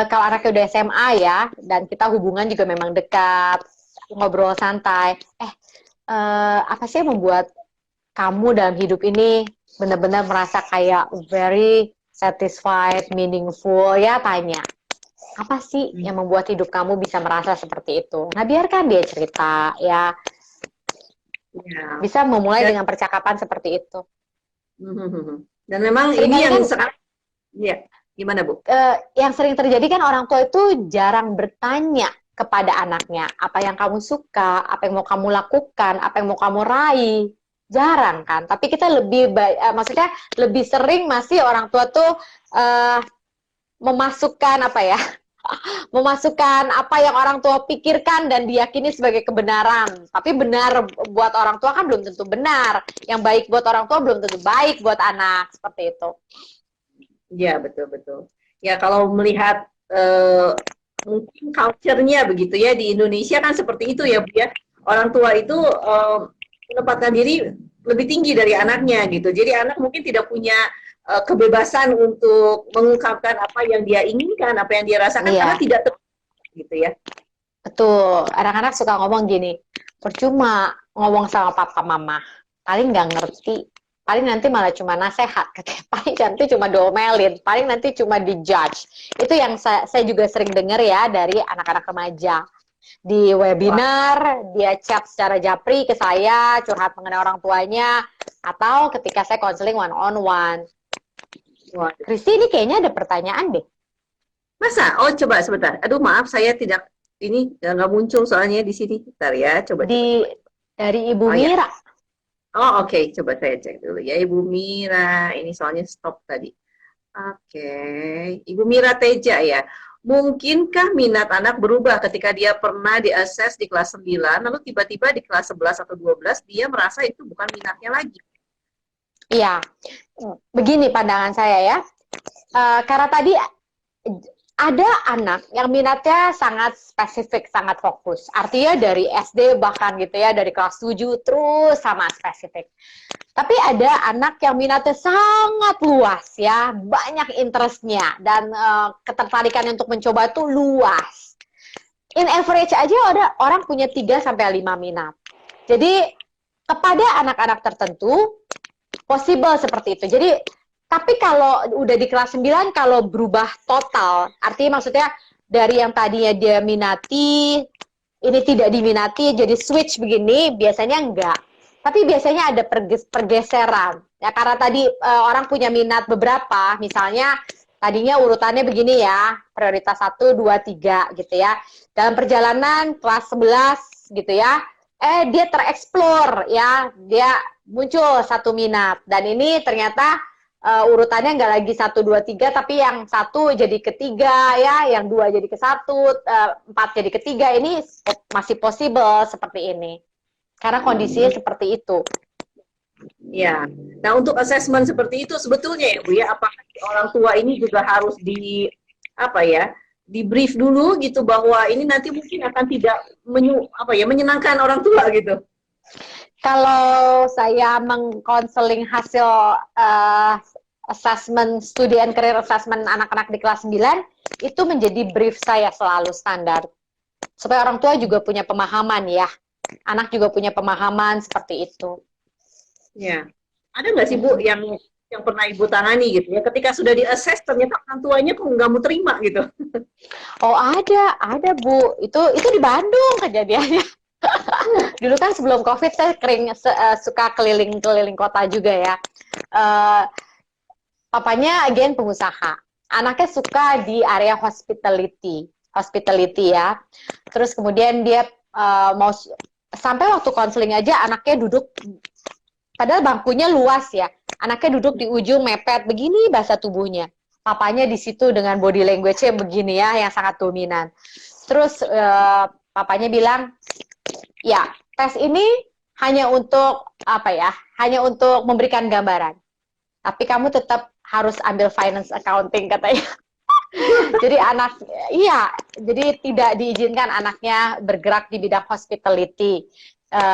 kalau anaknya udah SMA ya, dan kita hubungan juga memang dekat, ngobrol santai. Apa sih yang membuat kamu dalam hidup ini benar-benar merasa kayak very satisfied, meaningful, ya tanya. Apa sih yang membuat hidup kamu bisa merasa seperti itu? Nah, biarkan dia cerita, ya. Bisa memulai dengan percakapan seperti itu. Dan memang ini yang sekarang, ya, gimana, Bu? Yang sering terjadi kan orang tua itu jarang bertanya kepada anaknya, apa yang kamu suka, apa yang mau kamu lakukan, apa yang mau kamu raih. Jarang kan, tapi kita lebih maksudnya lebih sering masih orang tua tuh memasukkan memasukkan apa yang orang tua pikirkan dan diyakini sebagai kebenaran. Tapi benar buat orang tua kan belum tentu benar. Yang baik buat orang tua belum tentu baik buat anak, seperti itu. Ya, betul-betul. Ya, kalau melihat mungkin culture-nya begitu ya, di Indonesia kan seperti itu ya, Bu ya. Orang tua itu menempatkan diri lebih tinggi dari anaknya gitu. Jadi anak mungkin tidak punya kebebasan untuk mengungkapkan apa yang dia inginkan, apa yang dia rasakan, karena tidak gitu ya. Betul. Anak-anak suka ngomong gini, percuma ngomong sama papa mama, paling nggak ngerti, paling nanti malah cuma nasehat, paling nanti cuma diomelin, paling nanti cuma dijudge. Itu yang saya juga sering dengar ya dari anak-anak remaja. Di webinar, dia chat secara japri ke saya, curhat mengenai orang tuanya, atau ketika saya counseling one-on-one. Kristi, ini kayaknya ada pertanyaan deh. Masa? Oh, coba sebentar. Aduh, maaf, saya tidak, ini nggak muncul soalnya di sini. Bentar ya, coba. Dari Ibu Mira. Ya. Oh, oke. Coba saya cek dulu ya, Ibu Mira. Ini soalnya stop tadi. Oke. Ibu Mira Teja ya. Mungkinkah minat anak berubah ketika dia pernah diakses di kelas 9, lalu tiba-tiba di kelas 11 atau 12, dia merasa itu bukan minatnya lagi? Iya, begini pandangan saya ya. Karena tadi ada anak yang minatnya sangat spesifik, sangat fokus. Artinya dari SD bahkan gitu ya, dari kelas 7 terus sama spesifik. Tapi ada anak yang minatnya sangat luas ya, banyak interestnya dan ketertarikan untuk mencoba tuh luas. In average aja ada orang punya 3-5 minat. Jadi kepada anak-anak tertentu possible seperti itu. Jadi tapi kalau udah di kelas 9 kalau berubah total, artinya maksudnya dari yang tadinya dia minati ini tidak diminati jadi switch begini, biasanya enggak. Tapi biasanya ada pergeseran. Ya karena tadi orang punya minat beberapa, misalnya tadinya urutannya begini ya, prioritas 1 2 3 gitu ya. Dalam perjalanan kelas 11 gitu ya. Dia tereksplor ya, dia muncul satu minat dan ini ternyata urutannya nggak lagi 1 2 3 tapi yang 1 jadi ketiga ya, yang 2 jadi ke 1, 4 jadi ketiga, ini masih possible seperti ini. Karena kondisinya seperti itu. Ya. Nah, untuk assessment seperti itu sebetulnya ya Bu ya, apakah orang tua ini juga harus di apa ya, di brief dulu gitu bahwa ini nanti mungkin akan tidak menyenangkan orang tua gitu. Kalau saya mengkonseling hasil assessment, studi and career assessment anak-anak di kelas 9, itu menjadi brief saya selalu standar. Supaya orang tua juga punya pemahaman ya. Anak juga punya pemahaman seperti itu. Ya. Ada nggak sih Bu yang pernah Ibu tangani gitu ya, ketika sudah di-assess ternyata orang tuanya kok nggak mau terima gitu? Oh ada Bu. Itu di Bandung kejadiannya. Dulu kan sebelum COVID saya suka keliling-keliling kota juga ya. Papanya again pengusaha. Anaknya suka di area hospitality ya. Terus kemudian dia mau sampai waktu konseling aja anaknya duduk, padahal bangkunya luas ya. Anaknya duduk di ujung mepet begini bahasa tubuhnya. Papanya di situ dengan body language-nya begini ya, yang sangat dominan. Terus papanya bilang, ya tes ini hanya untuk apa ya? Hanya untuk memberikan gambaran. Tapi kamu tetap harus ambil finance accounting katanya. Jadi jadi tidak diizinkan anaknya bergerak di bidang hospitality.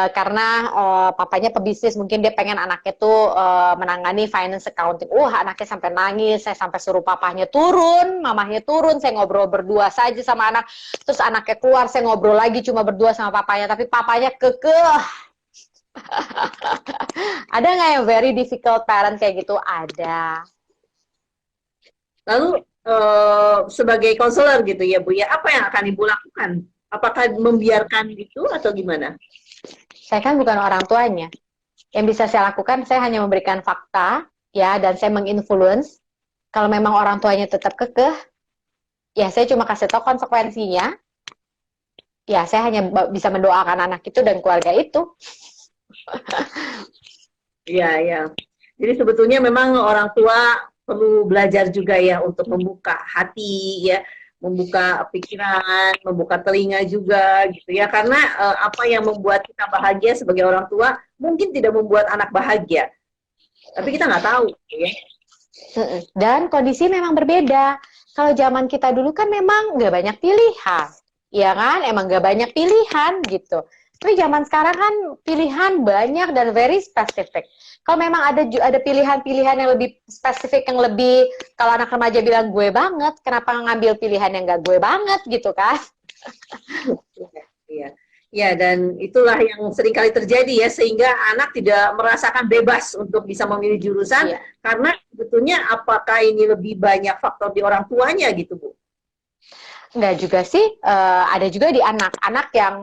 Karena papanya pebisnis, mungkin dia pengen anaknya tuh menangani finance accounting. Anaknya sampai nangis, saya sampai suruh papahnya turun, mamahnya turun, saya ngobrol berdua saja sama anak. Terus anaknya keluar, saya ngobrol lagi cuma berdua sama papanya, tapi papanya kekeh. Ada nggak yang very difficult parent kayak gitu? Ada. Lalu sebagai konselor gitu ya Bu ya, apa yang akan Ibu lakukan? Apakah membiarkan itu atau gimana? Saya kan bukan orang tuanya. Yang bisa saya lakukan, saya hanya memberikan fakta, ya, dan saya menginfluence. Kalau memang orang tuanya tetap kekeh, ya saya cuma kasih tahu konsekuensinya. Ya, saya hanya bisa mendoakan anak itu dan keluarga itu. Iya, ya. Jadi sebetulnya memang orang tua perlu belajar juga ya untuk membuka hati ya, membuka pikiran, membuka telinga juga gitu ya. Karena apa yang membuat kita bahagia sebagai orang tua mungkin tidak membuat anak bahagia. Tapi kita nggak tahu ya. Dan kondisi memang berbeda. Kalau zaman kita dulu kan memang nggak banyak pilihan. Ya kan? Emang nggak banyak pilihan gitu. Tapi zaman sekarang kan pilihan banyak dan very specific. Kalau memang ada pilihan-pilihan yang lebih spesifik, yang lebih, kalau anak remaja bilang gue banget, kenapa ngambil pilihan yang gak gue banget gitu kan? Iya. Ya, dan itulah yang seringkali terjadi ya, sehingga anak tidak merasakan bebas untuk bisa memilih jurusan, karena sebetulnya apakah ini lebih banyak faktor di orang tuanya gitu, Bu? Enggak juga sih, ada juga di anak-anak yang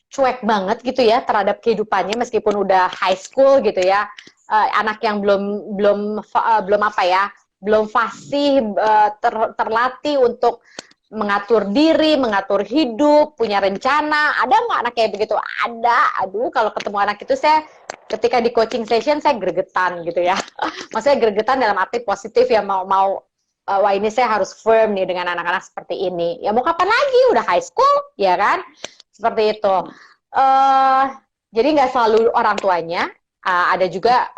cuek banget gitu ya terhadap kehidupannya meskipun udah high school gitu ya. Anak yang belum fasih, terlatih untuk mengatur diri, mengatur hidup, punya rencana. Ada nggak anak kayak begitu? Ada. Aduh, kalau ketemu anak itu saya ketika di coaching session saya gregetan gitu ya. Maksudnya gregetan dalam arti positif ya, wah ini saya harus firm nih dengan anak-anak seperti ini. Ya mau kapan lagi? Udah high school, ya kan? Seperti itu. Jadi nggak selalu orang tuanya, ada juga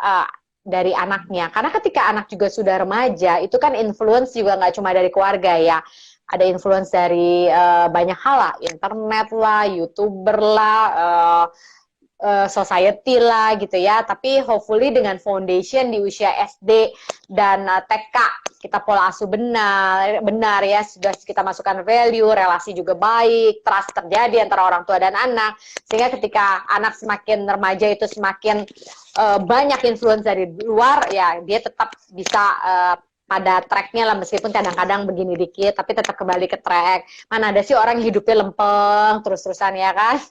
dari anaknya. Karena ketika anak juga sudah remaja, itu kan influence juga nggak cuma dari keluarga ya. Ada influence dari banyak hal lah, internet lah, YouTuber lah, society lah gitu ya. Tapi hopefully dengan foundation di usia SD dan TK kita pola asuh benar ya, sudah kita masukkan value, relasi juga baik, trust terjadi antara orang tua dan anak, sehingga ketika anak semakin remaja itu semakin banyak influence dari luar, ya dia tetap bisa pada tracknya lah, meskipun kadang-kadang begini dikit, tapi tetap kembali ke track. Mana ada sih orang hidupnya lempeng terus-terusan ya kan?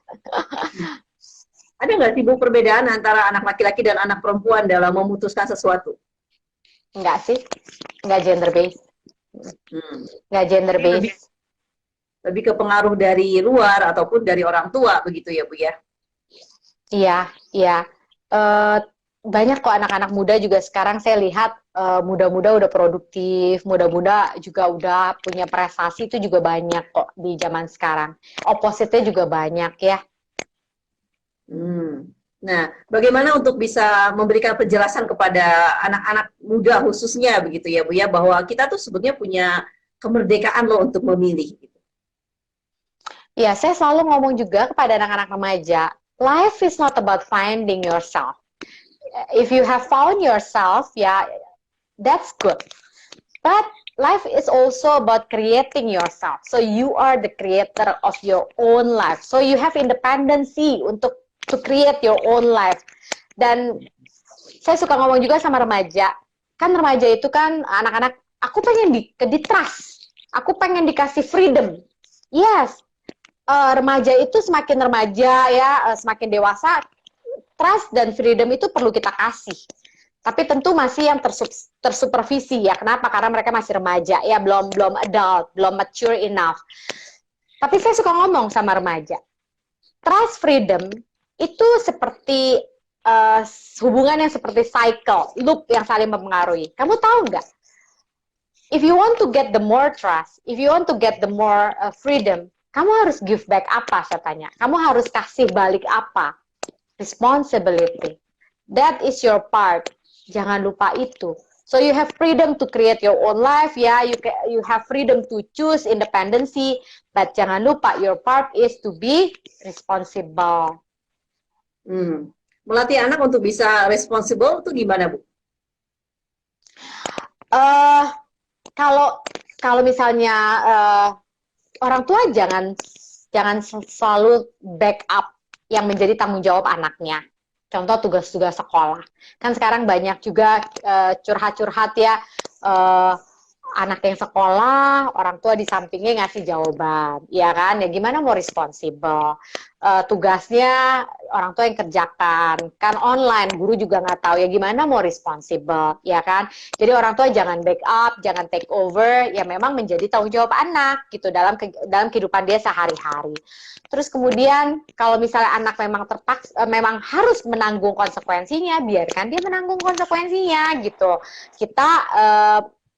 Ada nggak sih Bu perbedaan antara anak laki-laki dan anak perempuan dalam memutuskan sesuatu? Enggak sih, enggak gender based. Enggak gender based. Lebih ke pengaruh dari luar ataupun dari orang tua begitu ya Bu ya? Iya, iya. Banyak kok anak-anak muda juga sekarang saya lihat muda-muda udah produktif, muda-muda juga udah punya prestasi, itu juga banyak kok di zaman sekarang. Opposite-nya juga banyak ya. Hmm. Nah, bagaimana untuk bisa memberikan penjelasan kepada anak-anak muda khususnya begitu ya Bu ya, bahwa kita tuh sebetulnya punya kemerdekaan loh untuk memilih gitu. Ya, saya selalu ngomong juga kepada anak-anak remaja, life is not about finding yourself. If you have found yourself, ya, that's good. But life is also about creating yourself. So you are the creator of your own life. So you have independency untuk to create your own life. Dan saya suka ngomong juga sama remaja. Kan remaja itu kan anak-anak, aku pengen di trust. Aku pengen dikasih freedom. Yes, remaja itu semakin remaja ya, semakin dewasa, trust dan freedom itu perlu kita kasih. Tapi tentu masih yang tersupervisi ya. Kenapa? Karena mereka masih remaja ya, belum belum adult, belum mature enough. Tapi saya suka ngomong sama remaja, trust freedom itu seperti uh, hubungan yang seperti cycle, loop yang saling mempengaruhi. Kamu tahu nggak? If you want to get the more trust, if you want to get the more freedom, kamu harus give back apa? Saya tanya. Kamu harus kasih balik apa? Responsibility. That is your part. Jangan lupa itu. So you have freedom to create your own life, ya. You have freedom to choose independency, but jangan lupa your part is to be responsible. Hmm. Melatih anak untuk bisa responsible itu gimana Bu? Uh, kalau kalau misalnya orang tua jangan selalu backup yang menjadi tanggung jawab anaknya. Contoh tugas-tugas sekolah. Kan sekarang banyak juga curhat-curhat ya, uh, anak yang sekolah, orang tua di sampingnya ngasih jawaban, ya kan? Ya gimana mau responsibel? Tugasnya orang tua yang kerjakan, kan online, guru juga nggak tahu, ya gimana mau responsibel, ya kan? Jadi orang tua jangan backup, jangan take over, ya memang menjadi tanggung jawab anak gitu dalam kehidupan dia sehari-hari. Terus kemudian kalau misalnya anak memang terpaksa, memang harus menanggung konsekuensinya, biarkan dia menanggung konsekuensinya gitu. Kita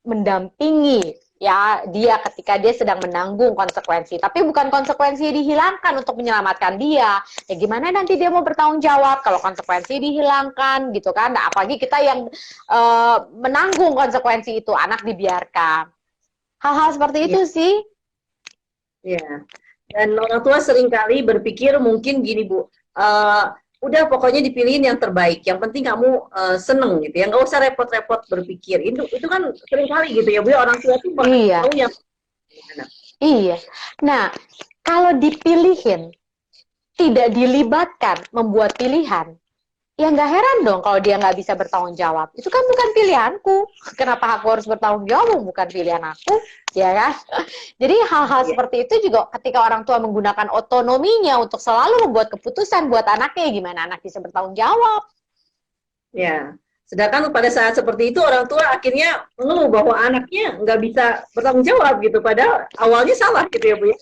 mendampingi ya dia ketika dia sedang menanggung konsekuensi, tapi bukan konsekuensi dihilangkan untuk menyelamatkan dia. Ya gimana nanti dia mau bertanggung jawab kalau konsekuensi dihilangkan gitu kan? Nah, apalagi kita yang menanggung konsekuensi itu, anak dibiarkan. Hal-hal seperti Ya, itu sih. ya. Dan orang tua seringkali berpikir mungkin gini Bu, udah pokoknya dipilihin yang terbaik. Yang penting kamu seneng gitu ya, nggak usah repot-repot berpikir. Itu kan seringkali gitu ya Bu, ya, orang tua tuh Iya, mau yang mana. iya. Nah, kalau dipilihin, tidak dilibatkan membuat pilihan, ya nggak heran dong kalau dia nggak bisa bertanggung jawab. Itu kan bukan pilihanku. Kenapa aku harus bertanggung jawab? Bukan pilihan aku, ya kan? Jadi hal-hal Ya, seperti itu juga ketika orang tua menggunakan otonominya untuk selalu membuat keputusan buat anaknya, gimana anak bisa bertanggung jawab? ya. Sedangkan pada saat seperti itu orang tua akhirnya mengeluh bahwa anaknya nggak bisa bertanggung jawab gitu. Padahal awalnya salah gitu ya Bu ya.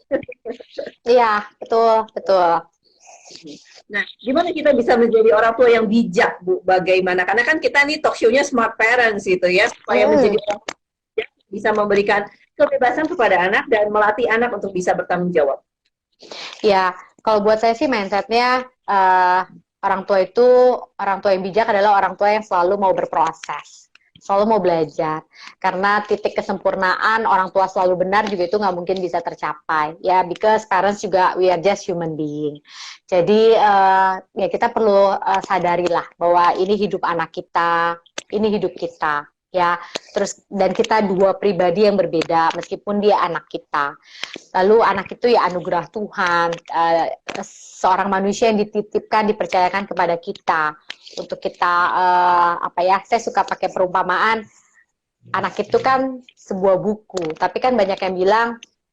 Iya, betul, betul. Nah, gimana kita bisa menjadi orang tua yang bijak, Bu? Bagaimana? Karena kan kita nih talk show-nya Smart Parents gitu ya, supaya menjadi Hmm, orang tua yang bisa memberikan kebebasan kepada anak dan melatih anak untuk bisa bertanggung jawab. ya, kalau buat saya sih mindsetnya orang tua itu orang tua yang bijak adalah orang tua yang selalu mau berproses, selalu mau belajar. Karena titik kesempurnaan orang tua selalu benar juga itu nggak mungkin bisa tercapai. Ya, because parents juga we are just human being. Jadi ya kita perlu sadarilah bahwa ini hidup anak kita, ini hidup kita. Ya, terus dan kita dua pribadi yang berbeda meskipun dia anak kita. Lalu anak itu ya anugerah Tuhan, seorang manusia yang dititipkan, dipercayakan kepada kita untuk kita apa ya? Saya suka pakai perumpamaan anak itu kan sebuah buku, tapi kan banyak yang bilang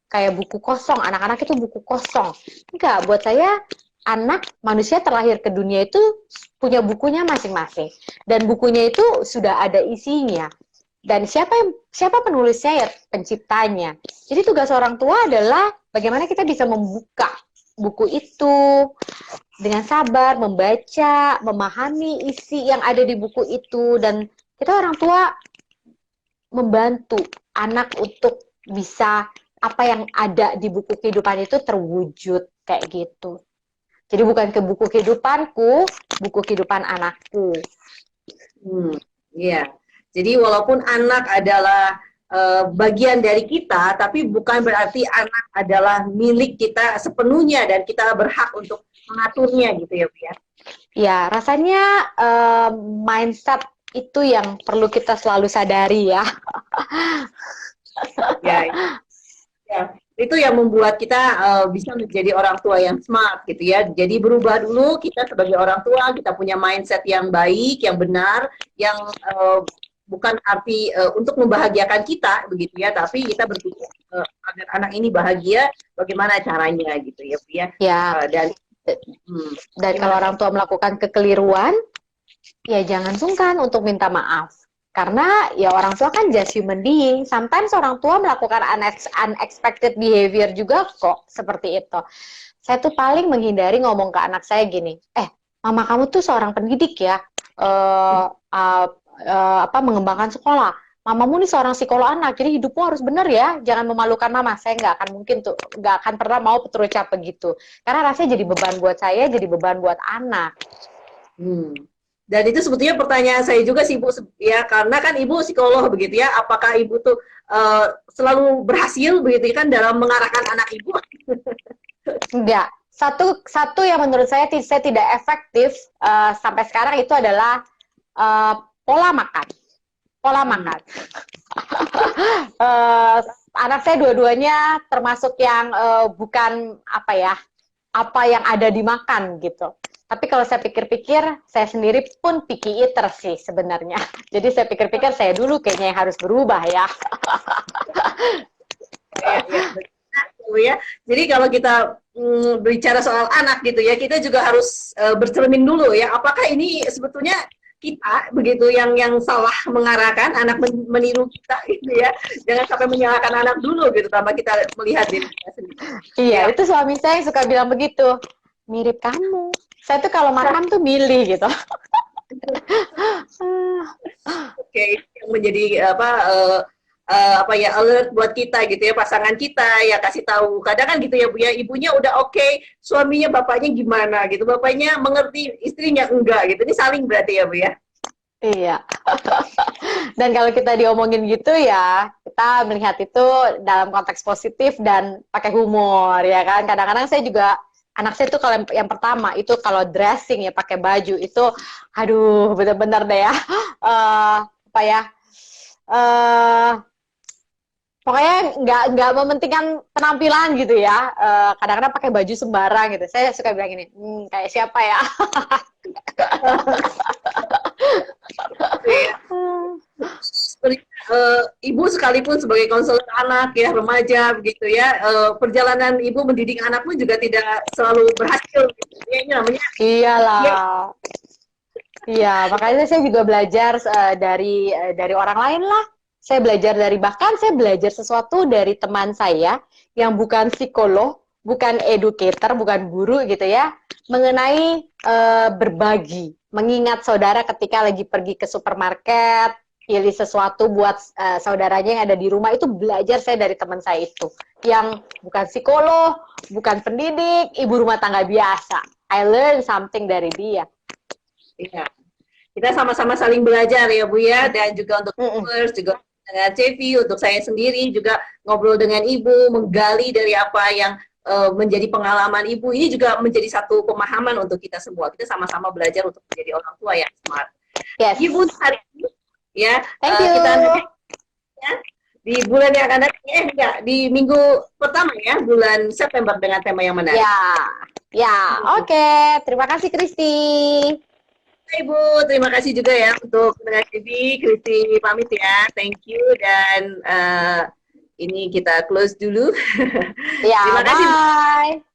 kayak buku kosong, anak-anak itu buku kosong. Enggak, buat saya anak manusia terlahir ke dunia itu punya bukunya masing-masing dan bukunya itu sudah ada isinya. Dan siapa penulisnya ya penciptanya. Jadi tugas orang tua adalah bagaimana kita bisa membuka buku itu dengan sabar, membaca, memahami isi yang ada di buku itu dan kita orang tua membantu anak untuk bisa apa yang ada di buku kehidupan itu terwujud kayak gitu. Jadi bukan ke buku kehidupanku, buku kehidupan anakku. Iya. Jadi walaupun anak adalah bagian dari kita, tapi bukan berarti anak adalah milik kita sepenuhnya dan kita berhak untuk mengaturnya gitu ya, Bu ya. Ya, rasanya mindset itu yang perlu kita selalu sadari ya. Ya, ya. Itu yang membuat kita bisa menjadi orang tua yang smart gitu ya. Jadi berubah dulu kita sebagai orang tua, kita punya mindset yang baik, yang benar, yang bukan arti untuk membahagiakan kita begitu ya, tapi kita berpikir agar anak ini bahagia, bagaimana caranya gitu ya, Bu ya. Ya. Dan kalau orang tua melakukan kekeliruan, ya jangan sungkan untuk minta maaf. Karena ya orang tua kan just human being. Sometimes orang tua melakukan unexpected behavior juga kok seperti itu. Saya tuh paling menghindari ngomong ke anak saya gini, mama kamu tuh seorang pendidik ya, mengembangkan sekolah. Mamamu nih seorang psikolog anak, jadi hidupmu harus benar ya, jangan memalukan mama. Saya nggak akan pernah mau terucap begitu. Karena rasanya jadi beban buat saya, jadi beban buat anak. Dan itu sebetulnya pertanyaan saya juga sih, Bu, ya, karena kan Ibu psikolog begitu ya, apakah Ibu tuh selalu berhasil begitu kan dalam mengarahkan anak Ibu? Enggak. Satu yang menurut saya tidak efektif sampai sekarang itu adalah pola makan. Anak saya dua-duanya termasuk yang bukan apa yang ada dimakan gitu. Tapi kalau saya pikir-pikir, saya sendiri pun picky eater sih sebenarnya. Jadi saya pikir-pikir saya dulu kayaknya yang harus berubah ya. Ya. Jadi kalau kita berbicara soal anak gitu ya, kita juga harus bercermin dulu ya. Apakah ini sebetulnya kita begitu yang salah mengarahkan anak meniru kita gitu ya. Jangan sampai menyalahkan anak dulu gitu tanpa kita melihat diri kita sendiri. Iya, itu suami saya yang suka bilang begitu. Mirip kamu. Saya tuh kalau makan tuh milih gitu. Oke, yang menjadi alert buat kita gitu ya, pasangan kita ya, kasih tahu. Kadang kan gitu ya, Bu ya, ibunya udah oke, suaminya bapaknya gimana gitu, bapaknya mengerti, istrinya enggak gitu. Ini saling berarti ya, Bu ya. Iya. Dan kalau kita diomongin gitu ya, kita melihat itu dalam konteks positif dan pakai humor ya kan. Kadang-kadang saya juga, anak saya tuh kalau yang pertama itu kalau dressing ya pakai baju itu, aduh bener-bener deh ya, pokoknya nggak mementingkan penampilan gitu ya. Kadang-kadang pakai baju sembarang gitu. Saya suka bilang gini, kayak siapa ya? Ibu sekalipun sebagai konselor anak ya, remaja begitu ya, perjalanan ibu mendidik anak pun juga tidak selalu berhasil gitu. Ya, ini namanya iyalah. Iya, makanya saya juga belajar dari orang lain lah. Saya bahkan saya belajar sesuatu dari teman saya yang bukan psikolog, bukan educator, bukan guru gitu ya, mengenai berbagi, mengingat saudara ketika lagi pergi ke supermarket, pilih sesuatu buat saudaranya yang ada di rumah, itu belajar saya dari teman saya itu, yang bukan psikolog, bukan pendidik, ibu rumah tangga biasa. I learn something dari dia. Iya. Kita sama-sama saling belajar ya, Bu ya, dan juga untuk viewers, juga dengan Cevi, untuk saya sendiri juga ngobrol dengan Ibu, menggali dari apa yang menjadi pengalaman Ibu. Ini juga menjadi satu pemahaman untuk kita semua. Kita sama-sama belajar untuk menjadi orang tua yang smart. Yes. Ibu hari ini ya, thank you. Kita ya, di bulan yang akan datang, di minggu pertama ya, bulan September dengan tema yang menarik. Ya, oke. Terima kasih Kristi. Ibu, terima kasih juga ya untuk pendengar TV. Kristi pamit ya, thank you, dan ini kita close dulu. Ya, terima kasih. Bye.